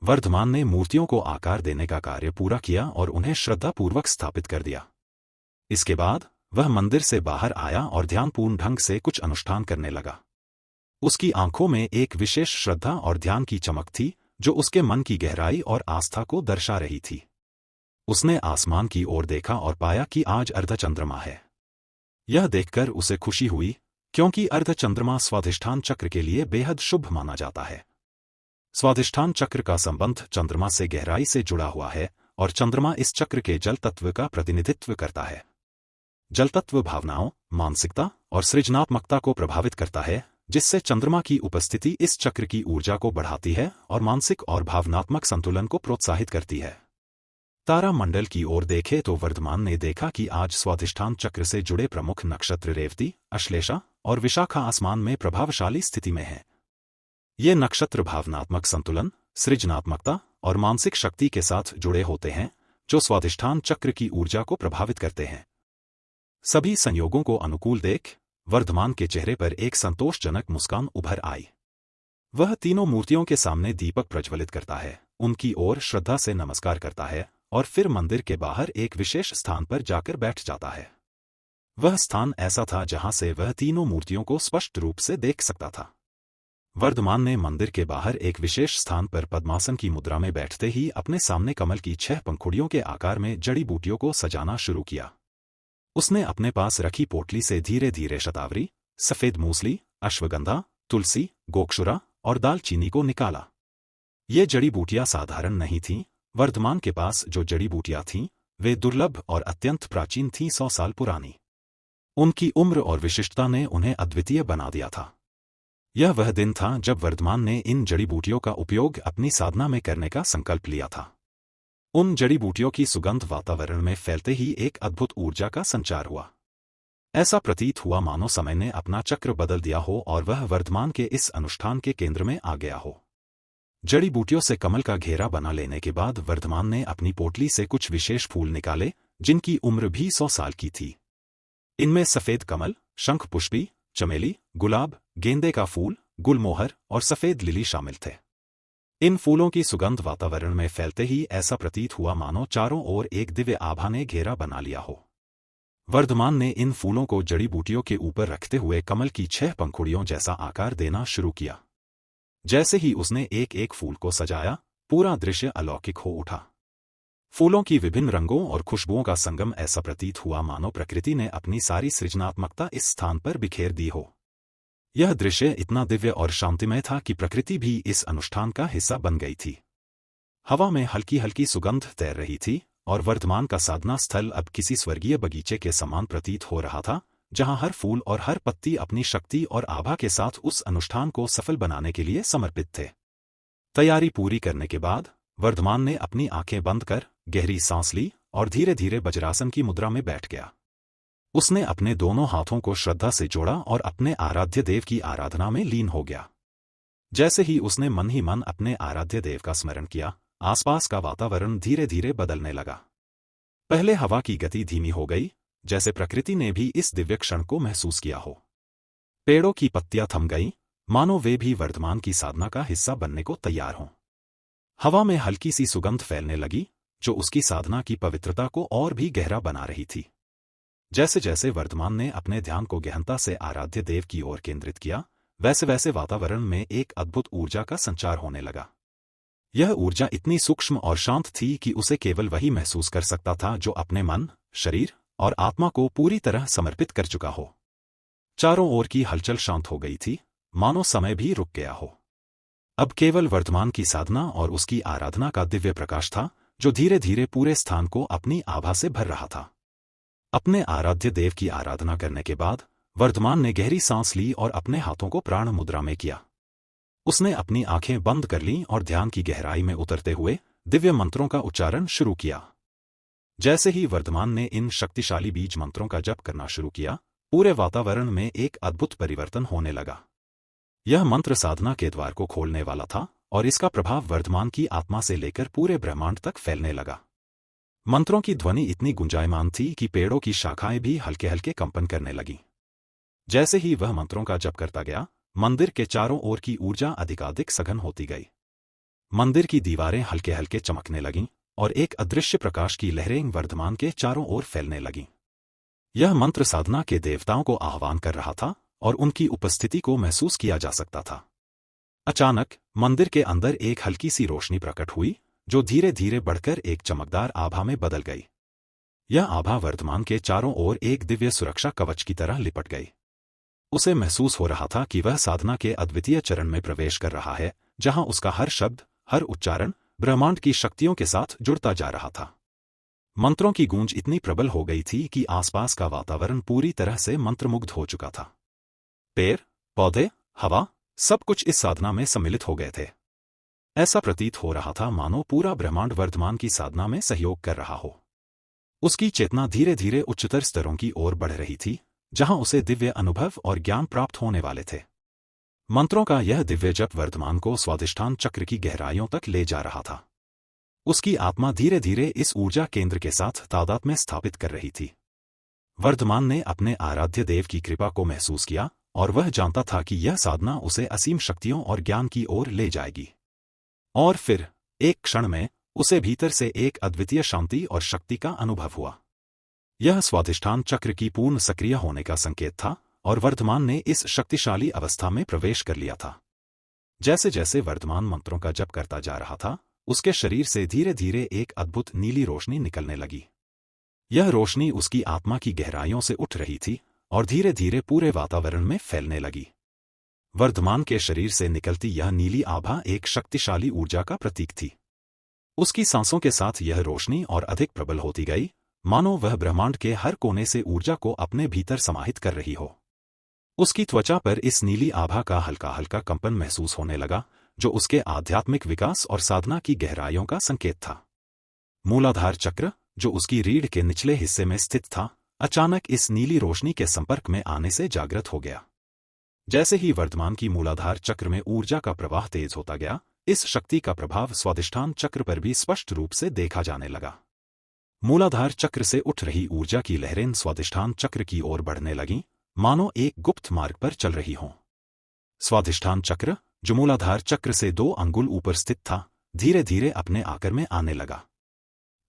वर्धमान ने मूर्तियों को आकार देने का कार्य पूरा किया और उन्हें श्रद्धापूर्वक स्थापित कर दिया। इसके बाद वह मंदिर से बाहर आया और ध्यानपूर्ण ढंग से कुछ अनुष्ठान करने लगा। उसकी आंखों में एक विशेष श्रद्धा और ध्यान की चमक थी, जो उसके मन की गहराई और आस्था को दर्शा रही थी। उसने आसमान की ओर देखा और पाया कि आज अर्धचंद्रमा है। यह देखकर उसे खुशी हुई, क्योंकि अर्धचंद्रमा स्वाधिष्ठान चक्र के लिए बेहद शुभ माना जाता है। स्वाधिष्ठान चक्र का संबंध चंद्रमा से गहराई से जुड़ा हुआ है, और चंद्रमा इस चक्र के जल तत्व का प्रतिनिधित्व करता है। जल तत्व भावनाओं, मानसिकता और सृजनात्मकता को प्रभावित करता है, जिससे चंद्रमा की उपस्थिति इस चक्र की ऊर्जा को बढ़ाती है और मानसिक और भावनात्मक संतुलन को प्रोत्साहित करती है। तारा मंडल की ओर देखे तो वर्धमान ने देखा कि आज स्वाधिष्ठान चक्र से जुड़े प्रमुख नक्षत्र रेवती, अश्लेषा और विशाखा आसमान में प्रभावशाली स्थिति में हैं। ये नक्षत्र भावनात्मक संतुलन, सृजनात्मकता और मानसिक शक्ति के साथ जुड़े होते हैं, जो स्वाधिष्ठान चक्र की ऊर्जा को प्रभावित करते हैं। सभी संयोगों को अनुकूल देख वर्धमान के चेहरे पर एक संतोषजनक मुस्कान उभर आई। वह तीनों मूर्तियों के सामने दीपक प्रज्वलित करता है, उनकी ओर श्रद्धा से नमस्कार करता है और फिर मंदिर के बाहर एक विशेष स्थान पर जाकर बैठ जाता है। वह स्थान ऐसा था जहां से वह तीनों मूर्तियों को स्पष्ट रूप से देख सकता था। वर्धमान ने मंदिर के बाहर एक विशेष स्थान पर पद्मासन की मुद्रा में बैठते ही अपने सामने कमल की 6 पंखुड़ियों के आकार में जड़ी बूटियों को सजाना शुरू किया। उसने अपने पास रखी पोटली से धीरे धीरे शतावरी, सफेद मूसली, अश्वगंधा, तुलसी, गोक्षुरा और दालचीनी को निकाला। ये जड़ी बूटियां साधारण नहीं थीं। वर्धमान के पास जो जड़ी बूटियां थीं, वे दुर्लभ और अत्यंत प्राचीन थीं, 100 साल पुरानी। उनकी उम्र और विशिष्टता ने उन्हें अद्वितीय बना दिया था। यह वह दिन था जब वर्धमान ने इन जड़ी बूटियों का उपयोग अपनी साधना में करने का संकल्प लिया था। उन जड़ी बूटियों की सुगंध वातावरण में फैलते ही एक अद्भुत ऊर्जा का संचार हुआ। ऐसा प्रतीत हुआ मानो समय ने अपना चक्र बदल दिया हो और वह वर्धमान के इस अनुष्ठान के केंद्र में आ गया हो। जड़ी बूटियों से कमल का घेरा बना लेने के बाद वर्धमान ने अपनी पोटली से कुछ विशेष फूल निकाले, जिनकी उम्र भी 100 साल की थी। इनमें सफेद कमल, शंखपुष्पी, चमेली, गुलाब, गेंदे का फूल, गुलमोहर और सफेद लिली शामिल थे। इन फूलों की सुगंध वातावरण में फैलते ही ऐसा प्रतीत हुआ मानो चारों ओर एक दिव्य आभा ने घेरा बना लिया हो। वर्धमान ने इन फूलों को जड़ी बूटियों के ऊपर रखते हुए कमल की 6 पंखुड़ियों जैसा आकार देना शुरू किया। जैसे ही उसने एक एक फूल को सजाया, पूरा दृश्य अलौकिक हो उठा। फूलों की विभिन्न रंगों और खुशबुओं का संगम ऐसा प्रतीत हुआ मानो प्रकृति ने अपनी सारी सृजनात्मकता इस स्थान पर बिखेर दी हो। यह दृश्य इतना दिव्य और शांतिमय था कि प्रकृति भी इस अनुष्ठान का हिस्सा बन गई थी। हवा में हल्की हल्की सुगंध तैर रही थी और वर्धमान का साधना स्थल अब किसी स्वर्गीय बगीचे के समान प्रतीत हो रहा था, जहां हर फूल और हर पत्ती अपनी शक्ति और आभा के साथ उस अनुष्ठान को सफल बनाने के लिए समर्पित थे। तैयारी पूरी करने के बाद वर्धमान ने अपनी आंखें बंद कर गहरी सांस ली और धीरे धीरे वज्रासन की मुद्रा में बैठ गया। उसने अपने दोनों हाथों को श्रद्धा से जोड़ा और अपने आराध्य देव की आराधना में लीन हो गया। जैसे ही उसने मन ही मन अपने आराध्य देव का स्मरण किया, आसपास का वातावरण धीरे धीरे बदलने लगा। पहले हवा की गति धीमी हो गई, जैसे प्रकृति ने भी इस दिव्य क्षण को महसूस किया हो। पेड़ों की पत्तियां थम गईं, मानो वे भी वर्धमान की साधना का हिस्सा बनने को तैयार हों। हवा में हल्की सी सुगंध फैलने लगी, जो उसकी साधना की पवित्रता को और भी गहरा बना रही थी। जैसे जैसे वर्धमान ने अपने ध्यान को गहनता से आराध्य देव की ओर केंद्रित किया, वैसे वैसे वातावरण में एक अद्भुत ऊर्जा का संचार होने लगा। यह ऊर्जा इतनी सूक्ष्म और शांत थी कि उसे केवल वही महसूस कर सकता था जो अपने मन, शरीर और आत्मा को पूरी तरह समर्पित कर चुका हो। चारों ओर की हलचल शांत हो गई थी, मानो समय भी रुक गया हो। अब केवल वर्धमान की साधना और उसकी आराधना का दिव्य प्रकाश था, जो धीरे धीरे पूरे स्थान को अपनी आभा से भर रहा था। अपने आराध्य देव की आराधना करने के बाद वर्धमान ने गहरी सांस ली और अपने हाथों को प्राण मुद्रा में किया। उसने अपनी आंखें बंद कर लीं और ध्यान की गहराई में उतरते हुए दिव्य मंत्रों का उच्चारण शुरू किया। जैसे ही वर्धमान ने इन शक्तिशाली बीज मंत्रों का जप करना शुरू किया, पूरे वातावरण में एक अद्भुत परिवर्तन होने लगा। यह मंत्र साधना के द्वार को खोलने वाला था और इसका प्रभाव वर्धमान की आत्मा से लेकर पूरे ब्रह्मांड तक फैलने लगा। मंत्रों की ध्वनि इतनी गुंजायमान थी कि पेड़ों की शाखाएं भी हल्के हल्के कंपन करने लगीं। जैसे ही वह मंत्रों का जप करता गया, मंदिर के चारों ओर की ऊर्जा अधिकाधिक सघन होती गई। मंदिर की दीवारें हल्के हल्के चमकने लगीं और एक अदृश्य प्रकाश की लहरें वर्धमान के चारों ओर फैलने लगीं। यह मंत्र साधना के देवताओं को आह्वान कर रहा था और उनकी उपस्थिति को महसूस किया जा सकता था। अचानक मंदिर के अंदर एक हल्की सी रोशनी प्रकट हुई, जो धीरे धीरे बढ़कर एक चमकदार आभा में बदल गई। यह आभा वर्धमान के चारों ओर एक दिव्य सुरक्षा कवच की तरह लिपट गई। उसे महसूस हो रहा था कि वह साधना के अद्वितीय चरण में प्रवेश कर रहा है, जहां उसका हर शब्द, हर उच्चारण ब्रह्मांड की शक्तियों के साथ जुड़ता जा रहा था। मंत्रों की गूंज इतनी प्रबल हो गई थी कि आसपास का वातावरण पूरी तरह से मंत्रमुग्ध हो चुका था। पेड़, पौधे, हवा, सब कुछ इस साधना में सम्मिलित हो गए थे। ऐसा प्रतीत हो रहा था मानो पूरा ब्रह्मांड वर्धमान की साधना में सहयोग कर रहा हो। उसकी चेतना धीरे धीरे उच्चतर स्तरों की ओर बढ़ रही थी, जहां उसे दिव्य अनुभव और ज्ञान प्राप्त होने वाले थे। मंत्रों का यह दिव्य जप वर्धमान को स्वादिष्ठान चक्र की गहराइयों तक ले जा रहा था। उसकी आत्मा धीरे धीरे इस ऊर्जा केंद्र के साथ तादात्म्य स्थापित कर रही थी। वर्धमान ने अपने आराध्य देव की कृपा को महसूस किया और वह जानता था कि यह साधना उसे असीम शक्तियों और ज्ञान की ओर ले जाएगी। और फिर एक क्षण में उसे भीतर से एक अद्वितीय शांति और शक्ति का अनुभव हुआ। यह स्वादिष्ठान चक्र की पूर्ण सक्रिय होने का संकेत था और वर्धमान ने इस शक्तिशाली अवस्था में प्रवेश कर लिया था। जैसे जैसे वर्धमान मंत्रों का जप करता जा रहा था, उसके शरीर से धीरे धीरे एक अद्भुत नीली रोशनी निकलने लगी। यह रोशनी उसकी आत्मा की गहराइयों से उठ रही थी और धीरे धीरे पूरे वातावरण में फैलने लगी। वर्धमान के शरीर से निकलती यह नीली आभा एक शक्तिशाली ऊर्जा का प्रतीक थी। उसकी सांसों के साथ यह रोशनी और अधिक प्रबल होती गई, मानो वह ब्रह्मांड के हर कोने से ऊर्जा को अपने भीतर समाहित कर रही हो। उसकी त्वचा पर इस नीली आभा का हल्का हल्का कंपन महसूस होने लगा, जो उसके आध्यात्मिक विकास और साधना की गहराइयों का संकेत था। मूलाधार चक्र, जो उसकी रीढ़ के निचले हिस्से में स्थित था, अचानक इस नीली रोशनी के संपर्क में आने से जागृत हो गया। जैसे ही वर्धमान की मूलाधार चक्र में ऊर्जा का प्रवाह तेज होता गया, इस शक्ति का प्रभाव स्वादिष्ठान चक्र पर भी स्पष्ट रूप से देखा जाने लगा। मूलाधार चक्र से उठ रही ऊर्जा की लहरें स्वादिष्ठान चक्र की ओर बढ़ने लगीं, मानो एक गुप्त मार्ग पर चल रही हों। स्वादिष्ठान चक्र, जो मूलाधार चक्र से 2 अंगुल ऊपर स्थित था, धीरे धीरे अपने आकार में आने लगा।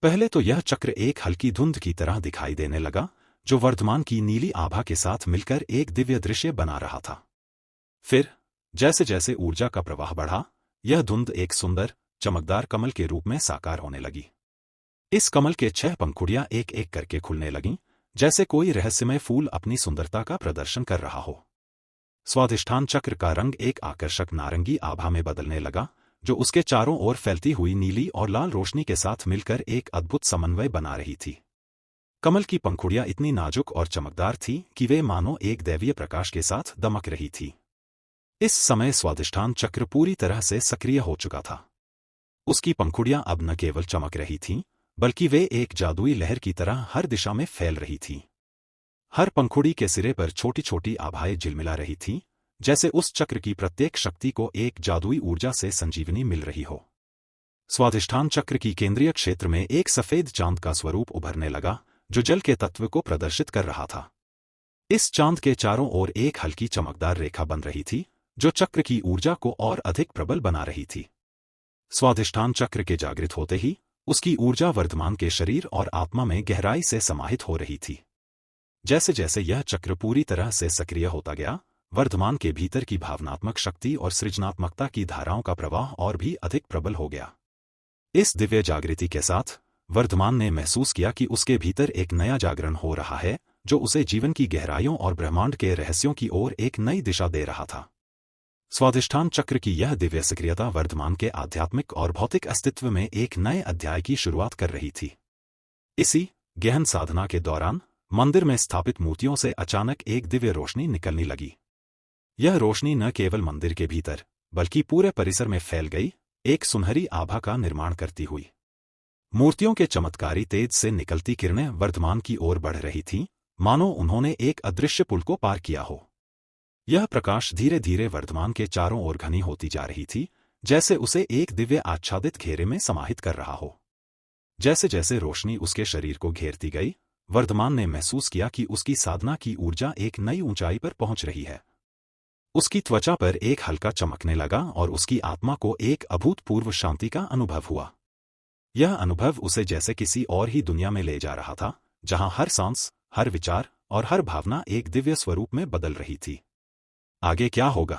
पहले तो यह चक्र एक हल्की धुंध की तरह दिखाई देने लगा, जो वर्धमान की नीली आभा के साथ मिलकर एक दिव्य दृश्य बना रहा था। फिर जैसे जैसे ऊर्जा का प्रवाह बढ़ा, यह धुंध एक सुंदर, चमकदार कमल के रूप में साकार होने लगी। इस कमल के 6 पंखुड़ियां एक एक करके खुलने लगीं, जैसे कोई रहस्यमय फूल अपनी सुंदरता का प्रदर्शन कर रहा हो। स्वादिष्ठान चक्र का रंग एक आकर्षक नारंगी आभा में बदलने लगा, जो उसके चारों ओर फैलती हुई नीली और लाल रोशनी के साथ मिलकर एक अद्भुत समन्वय बना रही थी। कमल की पंखुड़ियां इतनी नाजुक और चमकदार थीं कि वे मानो एक दैवीय प्रकाश के साथ दमक रही थी। इस समय स्वादिष्ठान चक्र पूरी तरह से सक्रिय हो चुका था। उसकी पंखुड़ियां अब न केवल चमक रही थीं, बल्कि वे एक जादुई लहर की तरह हर दिशा में फैल रही थीं। हर पंखुड़ी के सिरे पर छोटी छोटी आभाएं झिलमिला रही थीं, जैसे उस चक्र की प्रत्येक शक्ति को एक जादुई ऊर्जा से संजीवनी मिल रही हो। स्वादिष्ठान चक्र की केंद्रीय क्षेत्र में एक सफेद चांद का स्वरूप उभरने लगा, जो जल के तत्व को प्रदर्शित कर रहा था। इस चांद के चारों ओर एक हल्की चमकदार रेखा बन रही थी, जो चक्र की ऊर्जा को और अधिक प्रबल बना रही थी। स्वादिष्ठान चक्र के जागृत होते ही उसकी ऊर्जा वर्धमान के शरीर और आत्मा में गहराई से समाहित हो रही थी। जैसे जैसे यह चक्र पूरी तरह से सक्रिय होता गया, वर्धमान के भीतर की भावनात्मक शक्ति और सृजनात्मकता की धाराओं का प्रवाह और भी अधिक प्रबल हो गया। इस दिव्य जागृति के साथ वर्धमान ने महसूस किया कि उसके भीतर एक नया जागरण हो रहा है, जो उसे जीवन की गहराइयों और ब्रह्मांड के रहस्यों की ओर एक नई दिशा दे रहा था। स्वादिष्ठान चक्र की यह दिव्य सक्रियता वर्धमान के आध्यात्मिक और भौतिक अस्तित्व में एक नए अध्याय की शुरुआत कर रही थी। इसी गहन साधना के दौरान मंदिर में स्थापित मूर्तियों से अचानक एक दिव्य रोशनी निकलने लगी। यह रोशनी न केवल मंदिर के भीतर, बल्कि पूरे परिसर में फैल गई, एक सुनहरी आभा का निर्माण करती हुई। मूर्तियों के चमत्कारी तेज से निकलती किरणें वर्धमान की ओर बढ़ रही थीं, मानो उन्होंने एक अदृश्य पुल को पार किया हो। यह प्रकाश धीरे धीरे वर्धमान के चारों ओर घनी होती जा रही थी, जैसे उसे एक दिव्य आच्छादित घेरे में समाहित कर रहा हो। जैसे जैसे रोशनी उसके शरीर को घेरती गई, वर्धमान ने महसूस किया कि उसकी साधना की ऊर्जा एक नई ऊंचाई पर पहुंच रही है। उसकी त्वचा पर एक हल्का चमकने लगा और उसकी आत्मा को एक अभूतपूर्व शांति का अनुभव हुआ। यह अनुभव उसे जैसे किसी और ही दुनिया में ले जा रहा था, जहां हर सांस, हर विचार और हर भावना एक दिव्य स्वरूप में बदल रही थी। आगे क्या होगा?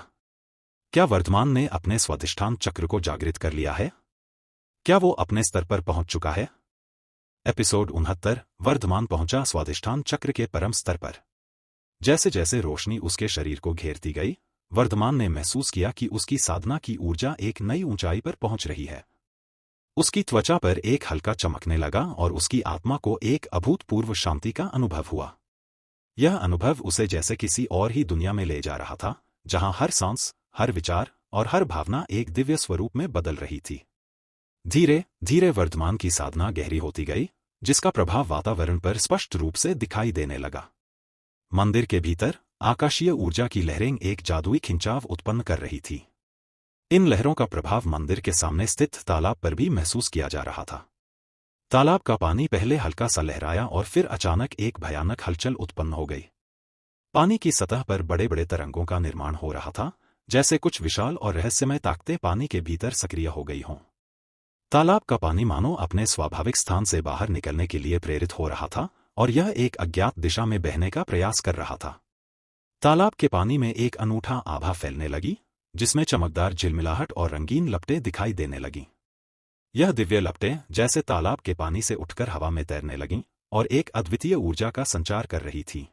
क्या वर्धमान ने अपने स्वादिष्ठान चक्र को जागृत कर लिया है? क्या वो अपने स्तर पर पहुंच चुका है? एपिसोड 69 वर्धमान पहुंचा स्वादिष्ठान चक्र के परम स्तर पर। जैसे जैसे रोशनी उसके शरीर को घेरती गई, वर्धमान ने महसूस किया कि उसकी साधना की ऊर्जा एक नई ऊंचाई पर पहुंच रही है। उसकी त्वचा पर एक हल्का चमकने लगा और उसकी आत्मा को एक अभूतपूर्व शांति का अनुभव हुआ। यह अनुभव उसे जैसे किसी और ही दुनिया में ले जा रहा था, जहां हर सांस, हर विचार और हर भावना एक दिव्य स्वरूप में बदल रही थी। धीरे धीरे वर्धमान की साधना गहरी होती गई, जिसका प्रभाव वातावरण पर स्पष्ट रूप से दिखाई देने लगा। मंदिर के भीतर आकाशीय ऊर्जा की लहरें एक जादुई खिंचाव उत्पन्न कर रही थी। इन लहरों का प्रभाव मंदिर के सामने स्थित तालाब पर भी महसूस किया जा रहा था। तालाब का पानी पहले हल्का सा लहराया और फिर अचानक एक भयानक हलचल उत्पन्न हो गई। पानी की सतह पर बड़े बड़े तरंगों का निर्माण हो रहा था, जैसे कुछ विशाल और रहस्यमय ताकतें पानी के भीतर सक्रिय हो गई हों। तालाब का पानी मानो अपने स्वाभाविक स्थान से बाहर निकलने के लिए प्रेरित हो रहा था और यह एक अज्ञात दिशा में बहने का प्रयास कर रहा था। तालाब के पानी में एक अनूठा आभा फैलने लगी, जिसमें चमकदार झिलमिलाहट और रंगीन लपटें दिखाई देने लगीं। यह दिव्य लपटें जैसे तालाब के पानी से उठकर हवा में तैरने लगीं और एक अद्वितीय ऊर्जा का संचार कर रही थीं।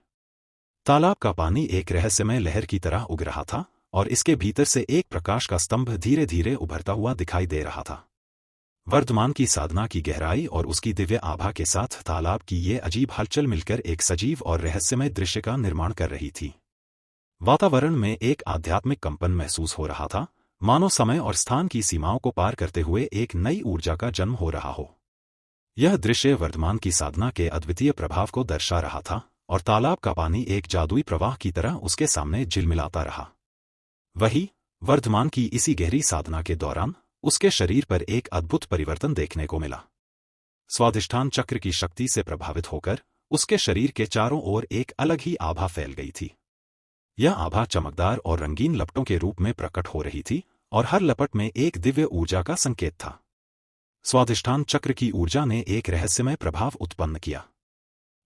तालाब का पानी एक रहस्यमय लहर की तरह उग रहा था और इसके भीतर से एक प्रकाश का स्तंभ धीरे धीरे उभरता हुआ दिखाई दे रहा था। वर्धमान की साधना की गहराई और उसकी दिव्य आभा के साथ तालाब की ये अजीब हलचल मिलकर एक सजीव और रहस्यमय दृश्य का निर्माण कर रही थी। वातावरण में एक आध्यात्मिक कंपन महसूस हो रहा था, मानो समय और स्थान की सीमाओं को पार करते हुए एक नई ऊर्जा का जन्म हो रहा हो। यह दृश्य वर्धमान की साधना के अद्वितीय प्रभाव को दर्शा रहा था, और तालाब का पानी एक जादुई प्रवाह की तरह उसके सामने झिलमिलाता रहा। वही वर्धमान की इसी गहरी साधना के दौरान उसके शरीर पर एक अद्भुत परिवर्तन देखने को मिला। स्वाधिष्ठान चक्र की शक्ति से प्रभावित होकर उसके शरीर के चारों ओर एक अलग ही आभा फैल गई थी। यह आभा चमकदार और रंगीन लपटों के रूप में प्रकट हो रही थी, और हर लपट में एक दिव्य ऊर्जा का संकेत था। स्वाधिष्ठान चक्र की ऊर्जा ने एक रहस्यमय प्रभाव उत्पन्न किया।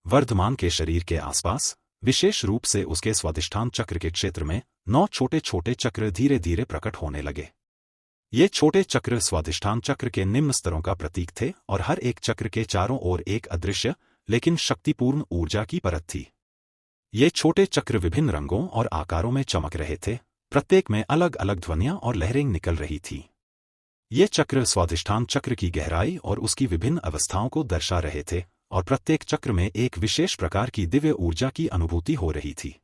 वर्धमान के शरीर के आसपास, विशेष रूप से उसके स्वाधिष्ठान चक्र के क्षेत्र में, 9 छोटे छोटे चक्र धीरे धीरे प्रकट होने लगे। ये छोटे चक्र स्वाधिष्ठान चक्र के निम्न स्तरों का प्रतीक थे, और हर एक चक्र के चारों ओर एक अदृश्य लेकिन शक्तिपूर्ण ऊर्जा की परत थी। ये छोटे चक्र विभिन्न रंगों और आकारों में चमक रहे थे, प्रत्येक में अलग अलग ध्वनियां और लहरें निकल रही थी। ये चक्र स्वाधिष्ठान चक्र की गहराई और उसकी विभिन्न अवस्थाओं को दर्शा रहे थे, और प्रत्येक चक्र में एक विशेष प्रकार की दिव्य ऊर्जा की अनुभूति हो रही थी।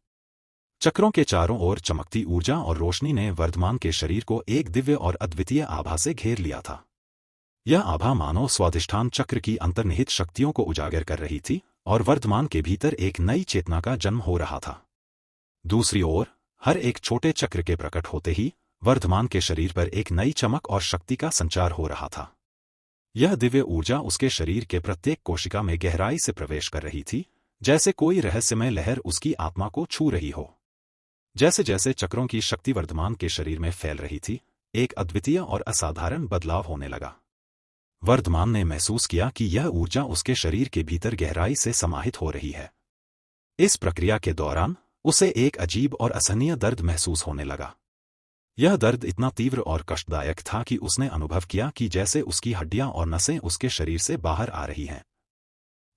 चक्रों के चारों ओर चमकती ऊर्जा और रोशनी ने वर्धमान के शरीर को एक दिव्य और अद्वितीय आभा से घेर लिया था। यह आभा मानो स्वाधिष्ठान चक्र की अंतर्निहित शक्तियों को उजागर कर रही थी, और वर्धमान के भीतर एक नई चेतना का जन्म हो रहा था। दूसरी ओर, हर एक छोटे चक्र के प्रकट होते ही वर्धमान के शरीर पर एक नई चमक और शक्ति का संचार हो रहा था। यह दिव्य ऊर्जा उसके शरीर के प्रत्येक कोशिका में गहराई से प्रवेश कर रही थी, जैसे कोई रहस्यमय लहर उसकी आत्मा को छू रही हो। जैसे जैसे चक्रों की शक्ति वर्धमान के शरीर में फैल रही थी, एक अद्वितीय और असाधारण बदलाव होने लगा। वर्धमान ने महसूस किया कि यह ऊर्जा उसके शरीर के भीतर गहराई से समाहित हो रही है। इस प्रक्रिया के दौरान उसे एक अजीब और असहनीय दर्द महसूस होने लगा। यह दर्द इतना तीव्र और कष्टदायक था कि उसने अनुभव किया कि जैसे उसकी हड्डियां और नसें उसके शरीर से बाहर आ रही हैं।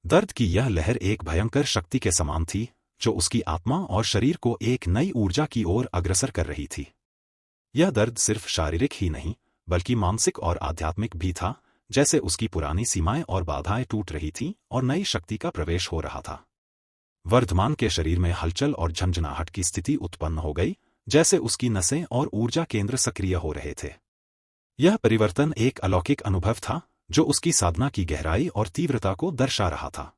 दर्द की यह लहर एक भयंकर शक्ति के समान थी, जो उसकी आत्मा और शरीर को एक नई ऊर्जा की ओर अग्रसर कर रही थी। यह दर्द सिर्फ शारीरिक ही नहीं, बल्कि मानसिक और आध्यात्मिक भी था, जैसे उसकी पुरानी सीमाएं और बाधाएं टूट रही थीं और नई शक्ति का प्रवेश हो रहा था। वर्धमान के शरीर में हलचल और झंझनाहट की स्थिति उत्पन्न हो गई, जैसे उसकी नसें और ऊर्जा केंद्र सक्रिय हो रहे थे। यह परिवर्तन एक अलौकिक अनुभव था, जो उसकी साधना की गहराई और तीव्रता को दर्शा रहा था।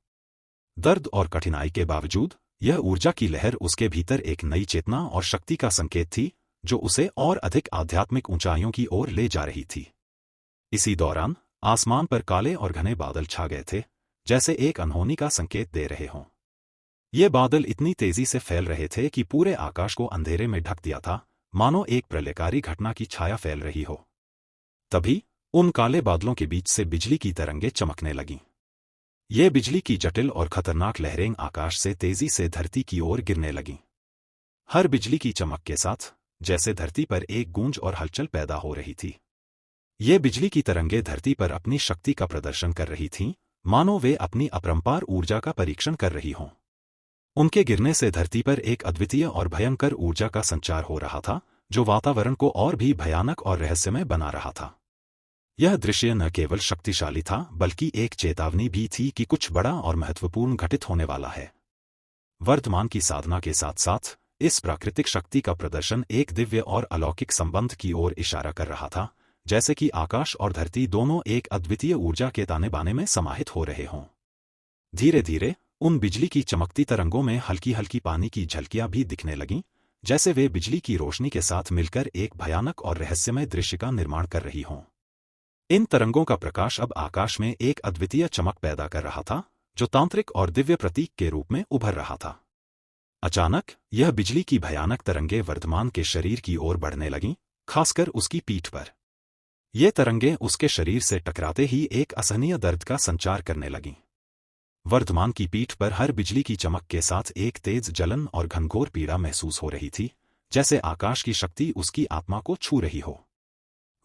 दर्द और कठिनाई के बावजूद यह ऊर्जा की लहर उसके भीतर एक नई चेतना और शक्ति का संकेत थी, जो उसे और अधिक आध्यात्मिक ऊंचाइयों की ओर ले जा रही थी। इसी दौरान आसमान पर काले और घने बादल छा गए थे, जैसे एक अनहोनी का संकेत दे रहे हों। ये बादल इतनी तेजी से फैल रहे थे कि पूरे आकाश को अंधेरे में ढक दिया था, मानो एक प्रलयकारी घटना की छाया फैल रही हो। तभी उन काले बादलों के बीच से बिजली की तरंगें चमकने लगीं। ये बिजली की जटिल और खतरनाक लहरें आकाश से तेजी से धरती की ओर गिरने लगीं। हर बिजली की चमक के साथ जैसे धरती पर एक गूंज और हलचल पैदा हो रही थी। ये बिजली की तरंगें धरती पर अपनी शक्ति का प्रदर्शन कर रही थीं, मानो वे अपनी अपरंपार ऊर्जा का परीक्षण कर रही हों। उनके गिरने से धरती पर एक अद्वितीय और भयंकर ऊर्जा का संचार हो रहा था, जो वातावरण को और भी भयानक और रहस्यमय बना रहा था। यह दृश्य न केवल शक्तिशाली था, बल्कि एक चेतावनी भी थी कि कुछ बड़ा और महत्वपूर्ण घटित होने वाला है। वर्धमान की साधना के साथ साथ इस प्राकृतिक शक्ति का प्रदर्शन एक दिव्य और अलौकिक संबंध की ओर इशारा कर रहा था, जैसे कि आकाश और धरती दोनों एक अद्वितीय ऊर्जा के ताने बाने में समाहित हो रहे हों। धीरे धीरे उन बिजली की चमकती तरंगों में हल्की हल्की पानी की झलकियां भी दिखने लगीं, जैसे वे बिजली की रोशनी के साथ मिलकर एक भयानक और रहस्यमय दृश्य का निर्माण कर रही हों। इन तरंगों का प्रकाश अब आकाश में एक अद्वितीय चमक पैदा कर रहा था, जो तांत्रिक और दिव्य प्रतीक के रूप में उभर रहा था। अचानक यह बिजली की भयानक तरंगें वर्धमान के शरीर की ओर बढ़ने लगीं, खासकर उसकी पीठ पर। ये तरंगें उसके शरीर से टकराते ही एक असहनीय दर्द का संचार करने लगीं। वर्धमान की पीठ पर हर बिजली की चमक के साथ एक तेज जलन और घनघोर पीड़ा महसूस हो रही थी, जैसे आकाश की शक्ति उसकी आत्मा को छू रही हो।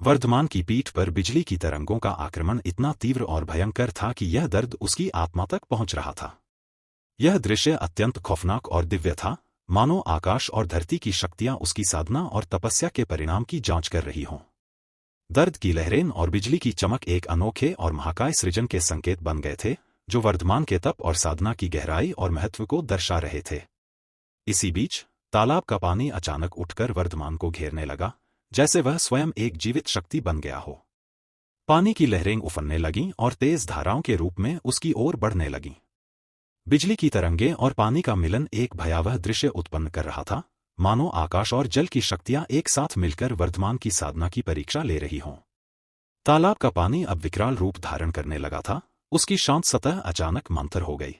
वर्धमान की पीठ पर बिजली की तरंगों का आक्रमण इतना तीव्र और भयंकर था कि यह दर्द उसकी आत्मा तक पहुंच रहा था। यह दृश्य अत्यंत खौफनाक और दिव्य था, मानो आकाश और धरती की शक्तियां उसकी साधना और तपस्या के परिणाम की जांच कर रही हों। दर्द की लहरें और बिजली की चमक एक अनोखे और महाकाय सृजन के संकेत बन गए थे, जो वर्धमान के तप और साधना की गहराई और महत्व को दर्शा रहे थे। इसी बीच तालाब का पानी अचानक उठकर वर्धमान को घेरने लगा, जैसे वह स्वयं एक जीवित शक्ति बन गया हो। पानी की लहरें उफनने लगीं और तेज धाराओं के रूप में उसकी ओर बढ़ने लगीं। बिजली की तरंगें और पानी का मिलन एक भयावह दृश्य उत्पन्न कर रहा था, मानो आकाश और जल की शक्तियां एक साथ मिलकर वर्धमान की साधना की परीक्षा ले रही हों। तालाब का पानी अब विकराल रूप धारण करने लगा था, उसकी शांत सतह अचानक मंथर हो गई।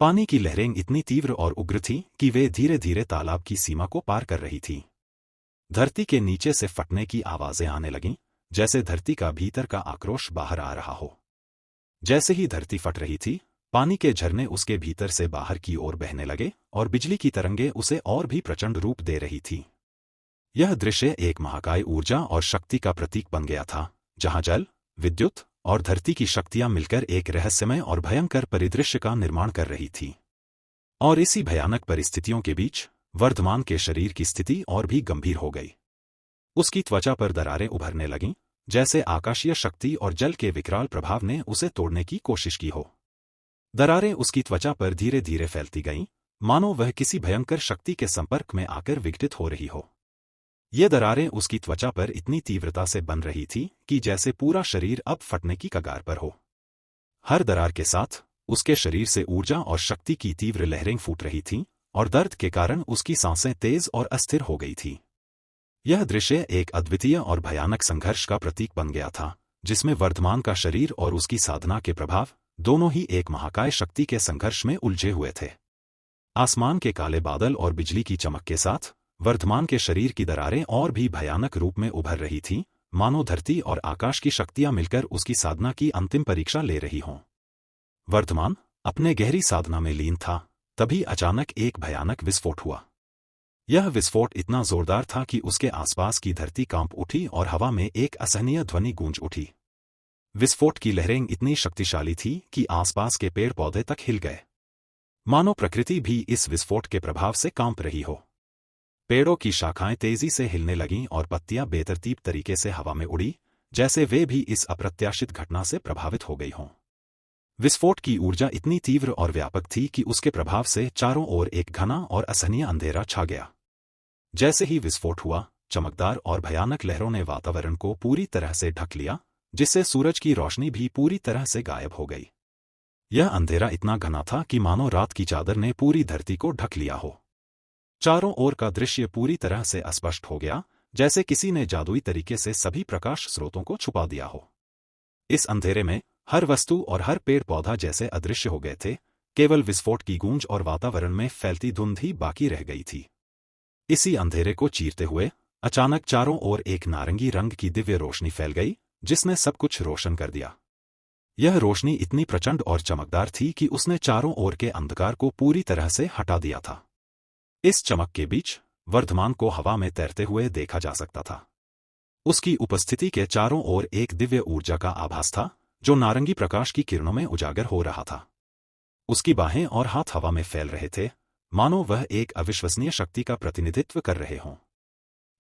पानी की लहरें इतनी तीव्र और उग्र थीं कि वे धीरे धीरे तालाब की सीमा को पार कर रही थीं। धरती के नीचे से फटने की आवाजें आने लगीं, जैसे धरती का भीतर का आक्रोश बाहर आ रहा हो। जैसे ही धरती फट रही थी, पानी के झरने उसके भीतर से बाहर की ओर बहने लगे और बिजली की तरंगें उसे और भी प्रचंड रूप दे रही थी। यह दृश्य एक महाकाय ऊर्जा और शक्ति का प्रतीक बन गया था, जहां जल, विद्युत और धरती की शक्तियां मिलकर एक रहस्यमय और भयंकर परिदृश्य का निर्माण कर रही थी। और इसी भयानक परिस्थितियों के बीच वर्धमान के शरीर की स्थिति और भी गंभीर हो गई। उसकी त्वचा पर दरारें उभरने लगीं, जैसे आकाशीय शक्ति और जल के विकराल प्रभाव ने उसे तोड़ने की कोशिश की हो। दरारें उसकी त्वचा पर धीरे धीरे फैलती गईं, मानो वह किसी भयंकर शक्ति के संपर्क में आकर विघटित हो रही हो। ये दरारें उसकी त्वचा पर इतनी तीव्रता से बन रही थी कि जैसे पूरा शरीर अब फटने की कगार पर हो। हर दरार के साथ उसके शरीर से ऊर्जा और शक्ति की तीव्र लहरें फूट रही थीं, और दर्द के कारण उसकी सांसें तेज और अस्थिर हो गई थीं। यह दृश्य एक अद्वितीय और भयानक संघर्ष का प्रतीक बन गया था, जिसमें वर्धमान का शरीर और उसकी साधना के प्रभाव दोनों ही एक महाकाय शक्ति के संघर्ष में उलझे हुए थे। आसमान के काले बादल और बिजली की चमक के साथ वर्धमान के शरीर की दरारें और भी भयानक रूप में उभर रही थीं, मानो धरती और आकाश की शक्तियां मिलकर उसकी साधना की अंतिम परीक्षा ले रही हों। वर्धमान अपने गहरी साधना में लीन था, तभी अचानक एक भयानक विस्फोट हुआ। यह विस्फोट इतना जोरदार था कि उसके आसपास की धरती कांप उठी और हवा में एक असहनीय ध्वनि गूंज उठी। विस्फोट की लहरें इतनी शक्तिशाली थी कि आसपास के पेड़ पौधे तक हिल गए, मानो प्रकृति भी इस विस्फोट के प्रभाव से कांप रही हो। पेड़ों की शाखाएं तेजी से हिलने लगीं और पत्तियां बेतरतीब तरीके से हवा में उड़ी, जैसे वे भी इस अप्रत्याशित घटना से प्रभावित हो गई हों। विस्फोट की ऊर्जा इतनी तीव्र और व्यापक थी कि उसके प्रभाव से चारों ओर एक घना और असहनीय अंधेरा छा गया। जैसे ही विस्फोट हुआ, चमकदार और भयानक लहरों ने वातावरण को पूरी तरह से ढक लिया, जिससे सूरज की रोशनी भी पूरी तरह से गायब हो गई। यह अंधेरा इतना घना था कि मानो रात की चादर ने पूरी धरती को ढक लिया हो। चारों ओर का दृश्य पूरी तरह से अस्पष्ट हो गया, जैसे किसी ने जादुई तरीके से सभी प्रकाश स्रोतों को छुपा दिया हो। इस अंधेरे में हर वस्तु और हर पेड़ पौधा जैसे अदृश्य हो गए थे, केवल विस्फोट की गूंज और वातावरण में फैलती धुंध ही बाकी रह गई थी। इसी अंधेरे को चीरते हुए अचानक चारों ओर एक नारंगी रंग की दिव्य रोशनी फैल गई, जिसने सब कुछ रोशन कर दिया। यह रोशनी इतनी प्रचंड और चमकदार थी कि उसने चारों ओर के अंधकार को पूरी तरह से हटा दिया था। इस चमक के बीच वर्धमान को हवा में तैरते हुए देखा जा सकता था। उसकी उपस्थिति के चारों ओर एक दिव्य ऊर्जा का आभास था, जो नारंगी प्रकाश की किरणों में उजागर हो रहा था। उसकी बाहें और हाथ हवा में फैल रहे थे, मानो वह एक अविश्वसनीय शक्ति का प्रतिनिधित्व कर रहे हों।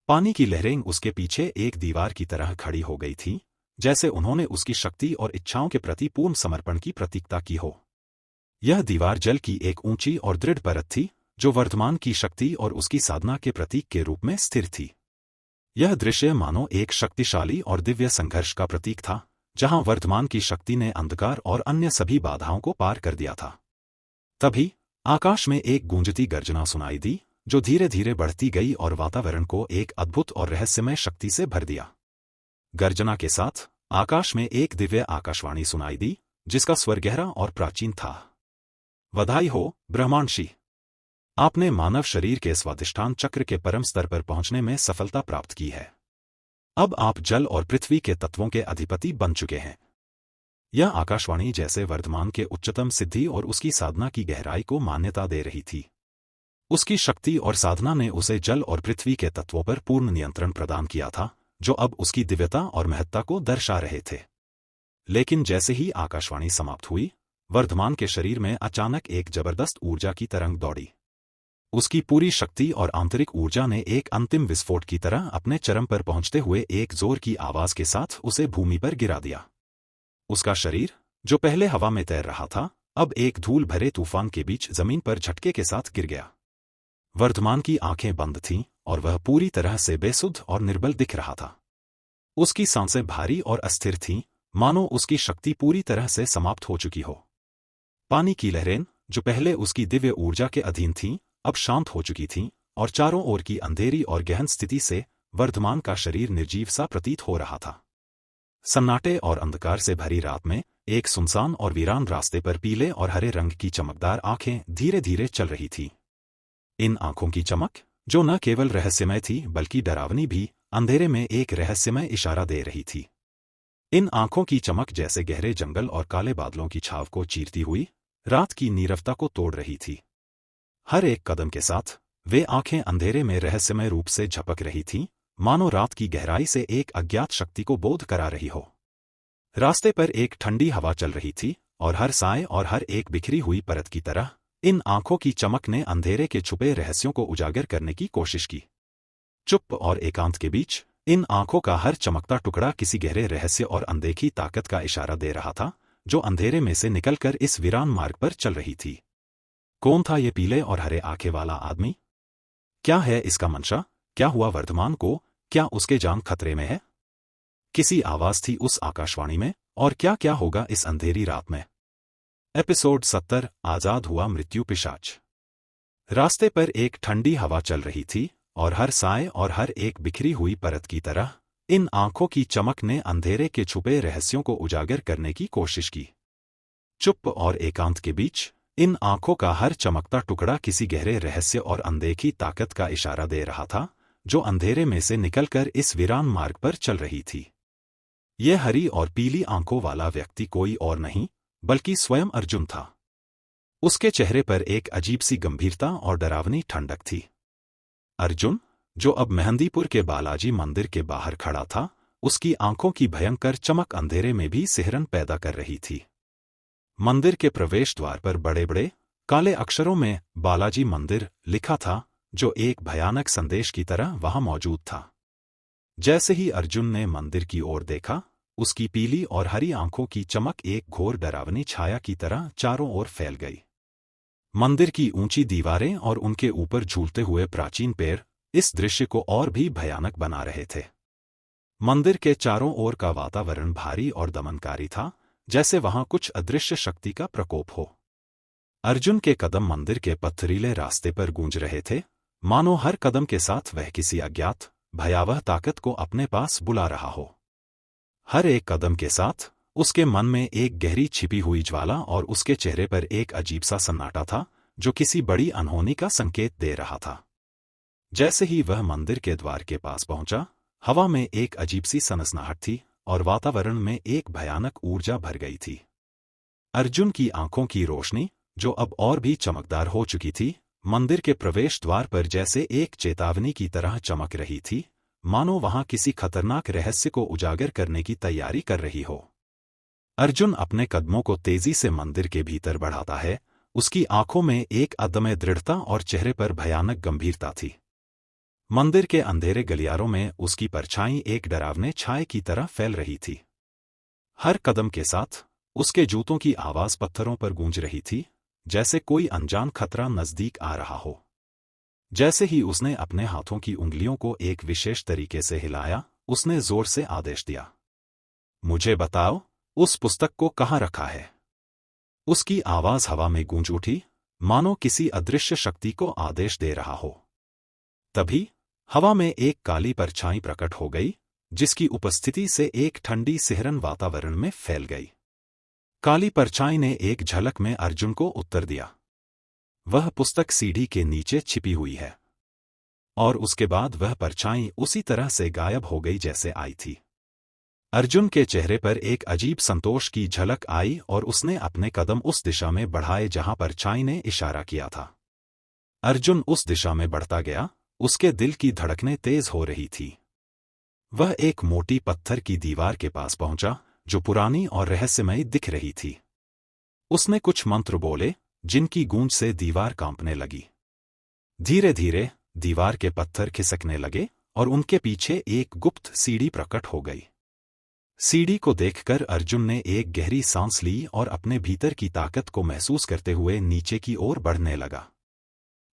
पानी की लहरें उसके पीछे एक दीवार की तरह खड़ी हो गई थीं, जैसे उन्होंने उसकी शक्ति और इच्छाओं के प्रति पूर्ण समर्पण की प्रतीकता की हो। यह दीवार जल की एक ऊंची और दृढ़ परत थी, जो वर्धमान की शक्ति और उसकी साधना के प्रतीक के रूप में स्थिर थी। यह दृश्य मानो एक शक्तिशाली और दिव्य संघर्ष का प्रतीक था, जहां वर्धमान की शक्ति ने अंधकार और अन्य सभी बाधाओं को पार कर दिया था। तभी आकाश में एक गूंजती गर्जना सुनाई दी, जो धीरे धीरे बढ़ती गई और वातावरण को एक अद्भुत और रहस्यमय शक्ति से भर दिया। गर्जना के साथ आकाश में एक दिव्य आकाशवाणी सुनाई दी, जिसका स्वर गहरा और प्राचीन था। बधाई हो ब्रह्मांशी, आपने मानव शरीर के स्वाधिष्ठान चक्र के परम स्तर पर पहुंचने में सफलता प्राप्त की है। अब आप जल और पृथ्वी के तत्वों के अधिपति बन चुके हैं। यह आकाशवाणी जैसे वर्धमान के उच्चतम सिद्धि और उसकी साधना की गहराई को मान्यता दे रही थी। उसकी शक्ति और साधना ने उसे जल और पृथ्वी के तत्वों पर पूर्ण नियंत्रण प्रदान किया था, जो अब उसकी दिव्यता और महत्ता को दर्शा रहे थे। लेकिन जैसे ही आकाशवाणी समाप्त हुई, वर्धमान के शरीर में अचानक एक जबरदस्त ऊर्जा की तरंग दौड़ी। उसकी पूरी शक्ति और आंतरिक ऊर्जा ने एक अंतिम विस्फोट की तरह अपने चरम पर पहुंचते हुए एक जोर की आवाज के साथ उसे भूमि पर गिरा दिया। उसका शरीर, जो पहले हवा में तैर रहा था, अब एक धूल भरे तूफान के बीच जमीन पर झटके के साथ गिर गया। वर्धमान की आंखें बंद थीं और वह पूरी तरह से बेसुध और निर्बल दिख रहा था। उसकी सांसें भारी और अस्थिर थीं, मानो उसकी शक्ति पूरी तरह से समाप्त हो चुकी हो। पानी की लहरें, जो पहले उसकी दिव्य ऊर्जा के अधीन थीं, अब शांत हो चुकी थीं और चारों ओर की अंधेरी और गहन स्थिति से वर्धमान का शरीर निर्जीव सा प्रतीत हो रहा था। सन्नाटे और अंधकार से भरी रात में एक सुनसान और वीरान रास्ते पर पीले और हरे रंग की चमकदार आंखें धीरे धीरे चल रही थीं। इन आंखों की चमक, जो न केवल रहस्यमय थी बल्कि डरावनी भी, अंधेरे में एक रहस्यमय इशारा दे रही थी। इन आंखों की चमक जैसे गहरे जंगल और काले बादलों की छाव को चीरती हुई रात की नीरवता को तोड़ रही थी। हर एक कदम के साथ वे आंखें अंधेरे में रहस्यमय रूप से झपक रही थीं, मानो रात की गहराई से एक अज्ञात शक्ति को बोध करा रही हो। रास्ते पर एक ठंडी हवा चल रही थी और हर साए और हर एक बिखरी हुई परत की तरह इन आंखों की चमक ने अंधेरे के छुपे रहस्यों को उजागर करने की कोशिश की। चुप और एकांत के बीच इन आंखों का हर चमकता टुकड़ा किसी गहरे रहस्य और अनदेखी ताकत का इशारा दे रहा था, जो अंधेरे में से निकलकर इस वीरान मार्ग पर चल रही थी। कौन था ये पीले और हरे आंखें वाला आदमी? क्या है इसका मंशा? क्या हुआ वर्धमान को? क्या उसके जान खतरे में है? किसी आवाज थी उस आकाशवाणी में, और क्या क्या होगा इस अंधेरी रात में? एपिसोड 70, आजाद हुआ मृत्यु पिशाच। रास्ते पर एक ठंडी हवा चल रही थी और हर साए और हर एक बिखरी हुई परत की तरह इन आंखों की चमक ने अंधेरे के छुपे रहस्यों को उजागर करने की कोशिश की। चुप और एकांत के बीच इन आंखों का हर चमकता टुकड़ा किसी गहरे रहस्य और अनदेखी ताकत का इशारा दे रहा था, जो अंधेरे में से निकलकर इस वीरान मार्ग पर चल रही थी। यह हरी और पीली आंखों वाला व्यक्ति कोई और नहीं बल्कि स्वयं अर्जुन था। उसके चेहरे पर एक अजीब सी गंभीरता और डरावनी ठंडक थी। अर्जुन, जो अब मेहंदीपुर के बालाजी मंदिर के बाहर खड़ा था, उसकी आंखों की भयंकर चमक अंधेरे में भी सिहरन पैदा कर रही थी। मंदिर के प्रवेश द्वार पर बड़े बड़े काले अक्षरों में बालाजी मंदिर लिखा था, जो एक भयानक संदेश की तरह वहां मौजूद था। जैसे ही अर्जुन ने मंदिर की ओर देखा, उसकी पीली और हरी आंखों की चमक एक घोर डरावनी छाया की तरह चारों ओर फैल गई। मंदिर की ऊंची दीवारें और उनके ऊपर झूलते हुए प्राचीन पेड़ इस दृश्य को और भी भयानक बना रहे थे। मंदिर के चारों ओर का वातावरण भारी और दमनकारी था, जैसे वहां कुछ अदृश्य शक्ति का प्रकोप हो। अर्जुन के कदम मंदिर के पत्थरीले रास्ते पर गूंज रहे थे, मानो हर कदम के साथ वह किसी अज्ञात भयावह ताकत को अपने पास बुला रहा हो। हर एक कदम के साथ उसके मन में एक गहरी छिपी हुई ज्वाला और उसके चेहरे पर एक अजीब सा सन्नाटा था, जो किसी बड़ी अनहोनी का संकेत दे रहा था। जैसे ही वह मंदिर के द्वार के पास पहुंचा, हवा में एक अजीब सी सनसनाहट थी और वातावरण में एक भयानक ऊर्जा भर गई थी। अर्जुन की आंखों की रोशनी, जो अब और भी चमकदार हो चुकी थी, मंदिर के प्रवेश द्वार पर जैसे एक चेतावनी की तरह चमक रही थी, मानो वहां किसी खतरनाक रहस्य को उजागर करने की तैयारी कर रही हो। अर्जुन अपने कदमों को तेजी से मंदिर के भीतर बढ़ाता है, उसकी आंखों में एक अदम्य दृढ़ता और चेहरे पर भयानक गंभीरता थी। मंदिर के अंधेरे गलियारों में उसकी परछाई एक डरावने छाए की तरह फैल रही थी। हर कदम के साथ उसके जूतों की आवाज पत्थरों पर गूंज रही थी, जैसे कोई अनजान खतरा नजदीक आ रहा हो। जैसे ही उसने अपने हाथों की उंगलियों को एक विशेष तरीके से हिलाया, उसने जोर से आदेश दिया, मुझे बताओ, उस पुस्तक को कहाँ रखा है? उसकी आवाज हवा में गूंज उठी, मानो किसी अदृश्य शक्ति को आदेश दे रहा हो। तभी हवा में एक काली परछाई प्रकट हो गई, जिसकी उपस्थिति से एक ठंडी सिहरन वातावरण में फैल गई। काली परछाई ने एक झलक में अर्जुन को उत्तर दिया, वह पुस्तक सीढ़ी के नीचे छिपी हुई है। और उसके बाद वह परछाई उसी तरह से गायब हो गई जैसे आई थी। अर्जुन के चेहरे पर एक अजीब संतोष की झलक आई और उसने अपने कदम उस दिशा में बढ़ाए जहां परछाई ने इशारा किया था। अर्जुन उस दिशा में बढ़ता गया, उसके दिल की धड़कनें तेज हो रही थी। वह एक मोटी पत्थर की दीवार के पास पहुंचा, जो पुरानी और रहस्यमयी दिख रही थी। उसने कुछ मंत्र बोले, जिनकी गूंज से दीवार कांपने लगी। धीरे धीरे दीवार के पत्थर खिसकने लगे और उनके पीछे एक गुप्त सीढ़ी प्रकट हो गई। सीढ़ी को देखकर अर्जुन ने एक गहरी सांस ली और अपने भीतर की ताकत को महसूस करते हुए नीचे की ओर बढ़ने लगा।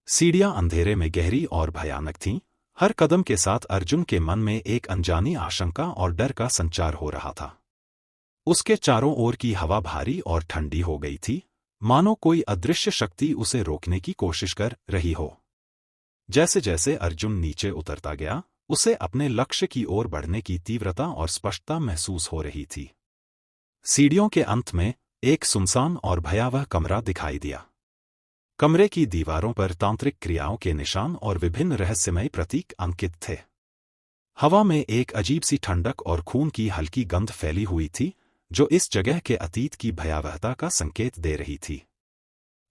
सीढ़ियां अंधेरे में गहरी और भयानक थीं। हर कदम के साथ अर्जुन के मन में एक अनजानी आशंका और डर का संचार हो रहा था। उसके चारों ओर की हवा भारी और ठंडी हो गई थी, मानो कोई अदृश्य शक्ति उसे रोकने की कोशिश कर रही हो। जैसे जैसे अर्जुन नीचे उतरता गया, उसे अपने लक्ष्य की ओर बढ़ने की तीव्रता और स्पष्टता महसूस हो रही थी। सीढ़ियों के अंत में एक सुनसान और भयावह कमरा दिखाई दिया। कमरे की दीवारों पर तांत्रिक क्रियाओं के निशान और विभिन्न रहस्यमय प्रतीक अंकित थे। हवा में एक अजीब सी ठंडक और खून की हल्की गंध फैली हुई थी, जो इस जगह के अतीत की भयावहता का संकेत दे रही थी।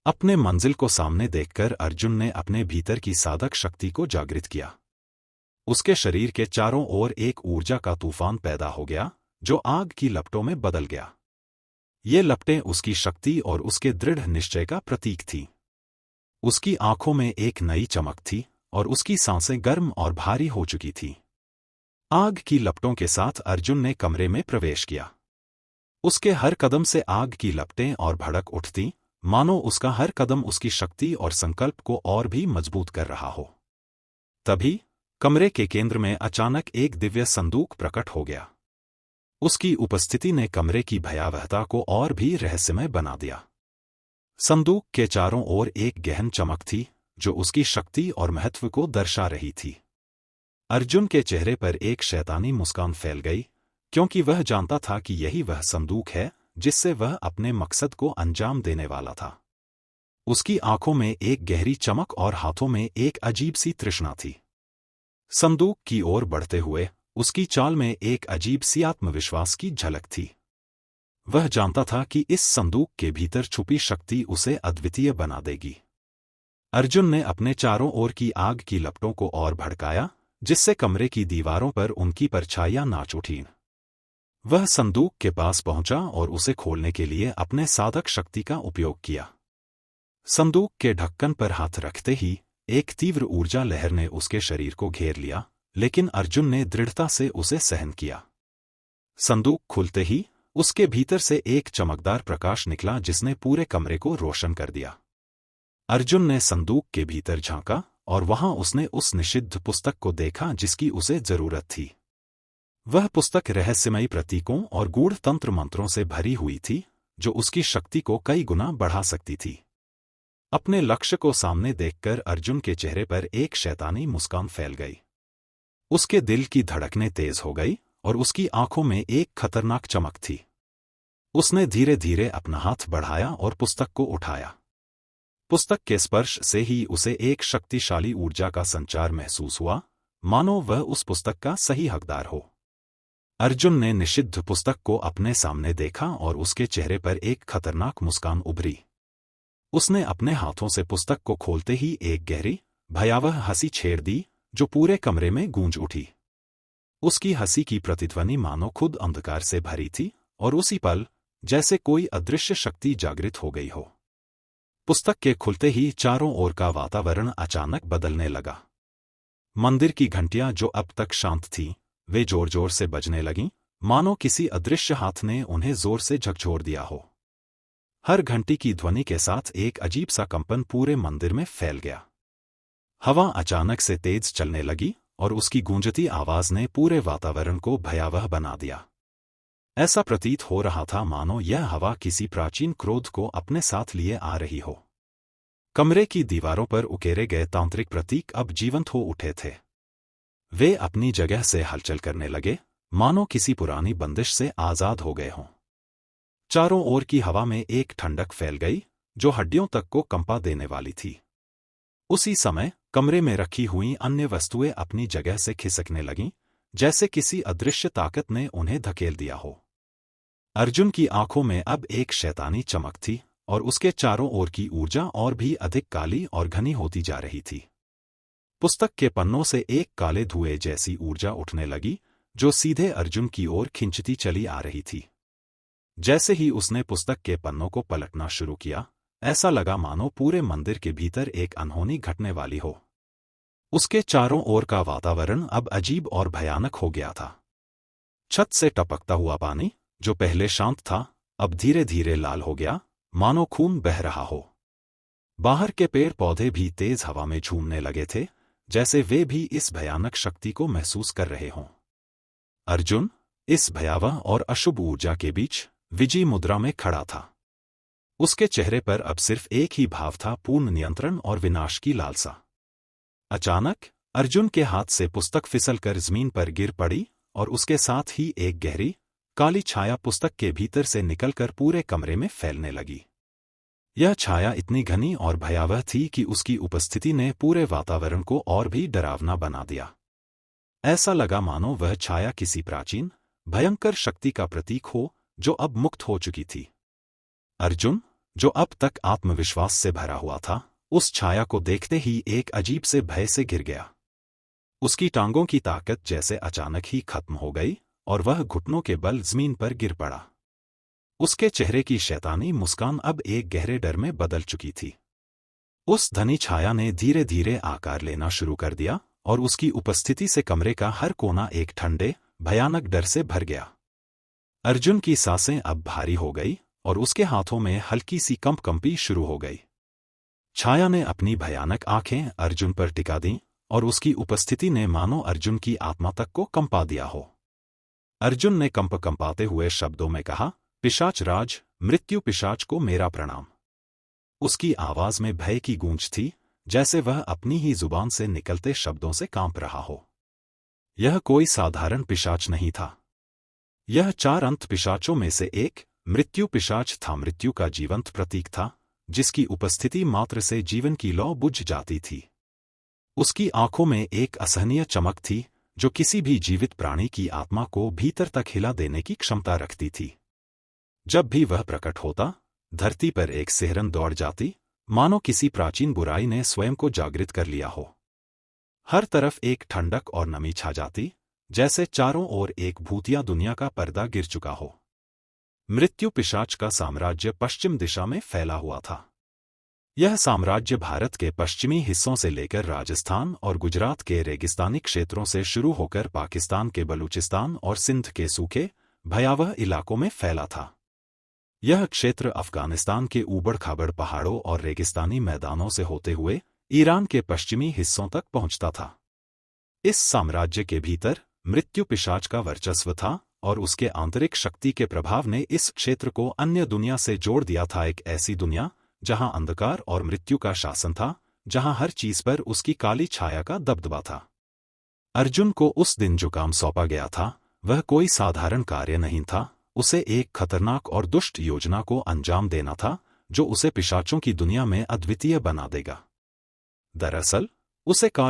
अपने मंजिल को सामने देखकर अर्जुन ने अपने भीतर की साधक शक्ति को जागृत किया। उसके शरीर के चारों ओर एक ऊर्जा का तूफान पैदा हो गया, जो आग की लपटों में बदल गया। ये लपटें उसकी शक्ति और उसके दृढ़ निश्चय का प्रतीक थीं। उसकी आंखों में एक नई चमक थी और उसकी सांसें गर्म और भारी हो चुकी थीं। आग की लपटों के साथ अर्जुन ने कमरे में प्रवेश किया। उसके हर कदम से आग की लपटें और भड़क उठती, मानो उसका हर कदम उसकी शक्ति और संकल्प को और भी मजबूत कर रहा हो। तभी कमरे के केंद्र में अचानक एक दिव्य संदूक प्रकट हो गया। उसकी उपस्थिति ने कमरे की भयावहता को और भी रहस्यमय बना दिया। संदूक के चारों ओर एक गहन चमक थी, जो उसकी शक्ति और महत्व को दर्शा रही थी। अर्जुन के चेहरे पर एक शैतानी मुस्कान फैल गई, क्योंकि वह जानता था कि यही वह संदूक है जिससे वह अपने मकसद को अंजाम देने वाला था। उसकी आंखों में एक गहरी चमक और हाथों में एक अजीब सी तृष्णा थी। संदूक की ओर बढ़ते हुए उसकी चाल में एक अजीब सी आत्मविश्वास की झलक थी। वह जानता था कि इस संदूक के भीतर छुपी शक्ति उसे अद्वितीय बना देगी। अर्जुन ने अपने चारों ओर की आग की लपटों को और भड़काया, जिससे कमरे की दीवारों पर उनकी परछाइयां नाच उठीं। वह संदूक के पास पहुंचा और उसे खोलने के लिए अपने साधक शक्ति का उपयोग किया। संदूक के ढक्कन पर हाथ रखते ही एक तीव्र ऊर्जा लहर ने उसके शरीर को घेर लिया, लेकिन अर्जुन ने दृढ़ता से उसे सहन किया। संदूक खुलते ही उसके भीतर से एक चमकदार प्रकाश निकला, जिसने पूरे कमरे को रोशन कर दिया। अर्जुन ने संदूक के भीतर झांका और वहां उसने उस निषिद्ध पुस्तक को देखा जिसकी उसे जरूरत थी। वह पुस्तक रहस्यमयी प्रतीकों और गूढ़ तंत्र मंत्रों से भरी हुई थी, जो उसकी शक्ति को कई गुना बढ़ा सकती थी। अपने लक्ष्य को सामने देखकर अर्जुन के चेहरे पर एक शैतानी मुस्कान फैल गई। उसके दिल की धड़कनें तेज हो गई और उसकी आंखों में एक खतरनाक चमक थी। उसने धीरे धीरे अपना हाथ बढ़ाया और पुस्तक को उठाया। पुस्तक के स्पर्श से ही उसे एक शक्तिशाली ऊर्जा का संचार महसूस हुआ, मानो वह उस पुस्तक का सही हकदार हो। अर्जुन ने निषिद्ध पुस्तक को अपने सामने देखा और उसके चेहरे पर एक खतरनाक मुस्कान उभरी। उसने अपने हाथों से पुस्तक को खोलते ही एक गहरी, भयावह हंसी छेड़ दी, जो पूरे कमरे में गूंज उठी। उसकी हंसी की प्रतिध्वनि मानो खुद अंधकार से भरी थी और उसी पल जैसे कोई अदृश्य शक्ति जागृत हो गई हो। पुस्तक के खुलते ही चारों ओर का वातावरण अचानक बदलने लगा। मंदिर की घंटियां जो अब तक शांत थीं, वे जोर जोर से बजने लगीं, मानो किसी अदृश्य हाथ ने उन्हें जोर से झकझोर दिया हो। हर घंटी की ध्वनि के साथ एक अजीब सा कंपन पूरे मंदिर में फैल गया। हवा अचानक से तेज चलने लगी और उसकी गूंजती आवाज ने पूरे वातावरण को भयावह बना दिया। ऐसा प्रतीत हो रहा था मानो यह हवा किसी प्राचीन क्रोध को अपने साथ लिए आ रही हो। कमरे की दीवारों पर उकेरे गए तांत्रिक प्रतीक अब जीवंत हो उठे थे। वे अपनी जगह से हलचल करने लगे, मानो किसी पुरानी बंदिश से आजाद हो गए हों। चारों ओर की हवा में एक ठंडक फैल गई, जो हड्डियों तक को कंपा देने वाली थी। उसी समय कमरे में रखी हुई अन्य वस्तुएं अपनी जगह से खिसकने लगीं, जैसे किसी अदृश्य ताकत ने उन्हें धकेल दिया हो। अर्जुन की आंखों में अब एक शैतानी चमक थी और उसके चारों ओर की ऊर्जा और भी अधिक काली और घनी होती जा रही थी। पुस्तक के पन्नों से एक काले धुएं जैसी ऊर्जा उठने लगी, जो सीधे अर्जुन की ओर खिंचती चली आ रही थी। जैसे ही उसने पुस्तक के पन्नों को पलटना शुरू किया, ऐसा लगा मानो पूरे मंदिर के भीतर एक अनहोनी घटने वाली हो। उसके चारों ओर का वातावरण अब अजीब और भयानक हो गया था। छत से टपकता हुआ पानी, जो पहले शांत था, अब धीरे धीरे लाल हो गया, मानो खून बह रहा हो। बाहर के पेड़ पौधे भी तेज हवा में झूमने लगे थे, जैसे वे भी इस भयानक शक्ति को महसूस कर रहे हों। अर्जुन इस भयावह और अशुभ ऊर्जा के बीच विजयी मुद्रा में खड़ा था। उसके चेहरे पर अब सिर्फ एक ही भाव था, पूर्ण नियंत्रण और विनाश की लालसा। अचानक अर्जुन के हाथ से पुस्तक फिसलकर जमीन पर गिर पड़ी और उसके साथ ही एक गहरी, काली छाया पुस्तक के भीतर से निकलकर पूरे कमरे में फैलने लगी। यह छाया इतनी घनी और भयावह थी कि उसकी उपस्थिति ने पूरे वातावरण को और भी डरावना बना दिया। ऐसा लगा मानो वह छाया किसी प्राचीन, भयंकर शक्ति का प्रतीक हो, जो अब मुक्त हो चुकी थी। अर्जुन, जो अब तक आत्मविश्वास से भरा हुआ था, उस छाया को देखते ही एक अजीब से भय से घिर गया। उसकी टांगों की ताकत जैसे अचानक ही खत्म हो गई और वह घुटनों के बल जमीन पर गिर पड़ा। उसके चेहरे की शैतानी मुस्कान अब एक गहरे डर में बदल चुकी थी। उस घनी छाया ने धीरे धीरे आकार लेना शुरू कर दिया और उसकी उपस्थिति से कमरे का हर कोना एक ठंडे, भयानक डर से भर गया। अर्जुन की सांसें अब भारी हो गई और उसके हाथों में हल्की सी कंपी शुरू हो गई। छाया ने अपनी भयानक आंखें अर्जुन पर टिका दीं और उसकी उपस्थिति ने मानो अर्जुन की आत्मा तक को कंपा दिया हो। अर्जुन ने कंपाते हुए शब्दों में कहा, पिशाच राज, मृत्यु पिशाच को मेरा प्रणाम। उसकी आवाज में भय की गूंज थी, जैसे वह अपनी ही जुबान से निकलते शब्दों से कांप रहा हो। यह कोई साधारण पिशाच नहीं था। यह 4 अंत पिशाचों में से एक, मृत्यु पिशाच था। मृत्यु का जीवंत प्रतीक था, जिसकी उपस्थिति मात्र से जीवन की लौ बुझ जाती थी। उसकी आंखों में एक असहनीय चमक थी, जो किसी भी जीवित प्राणी की आत्मा को भीतर तक हिला देने की क्षमता रखती थी। जब भी वह प्रकट होता, धरती पर एक सिहरन दौड़ जाती, मानो किसी प्राचीन बुराई ने स्वयं को जागृत कर लिया हो। हर तरफ एक ठंडक और नमी छा जाती, जैसे चारों ओर एक भूतिया दुनिया का पर्दा गिर चुका हो। मृत्यु पिशाच का साम्राज्य पश्चिम दिशा में फैला हुआ था। यह साम्राज्य भारत के पश्चिमी हिस्सों से लेकर राजस्थान और गुजरात के रेगिस्तानी क्षेत्रों से शुरू होकर पाकिस्तान के बलूचिस्तान और सिंध के सूखे, भयावह इलाकों में फैला था। यह क्षेत्र अफगानिस्तान के ऊबड़-खाबड़ पहाड़ों और रेगिस्तानी मैदानों से होते हुए ईरान के पश्चिमी हिस्सों तक पहुंचता था। इस साम्राज्य के भीतर मृत्यु पिशाच का वर्चस्व था और उसके आंतरिक शक्ति के प्रभाव ने इस क्षेत्र को अन्य दुनिया से जोड़ दिया था। एक ऐसी दुनिया जहां अंधकार और मृत्यु का शासन था, जहां हर चीज पर उसकी काली छाया का दबदबा था। अर्जुन को उस दिन जो काम सौंपा गया था, वह कोई साधारण कार्य नहीं था। उसे एक खतरनाक और दुष्ट योजना को अंजाम देना था, जो उसे पिशाचों की दुनिया में अद्वितीय बना देगा। दरअसल, उसे काल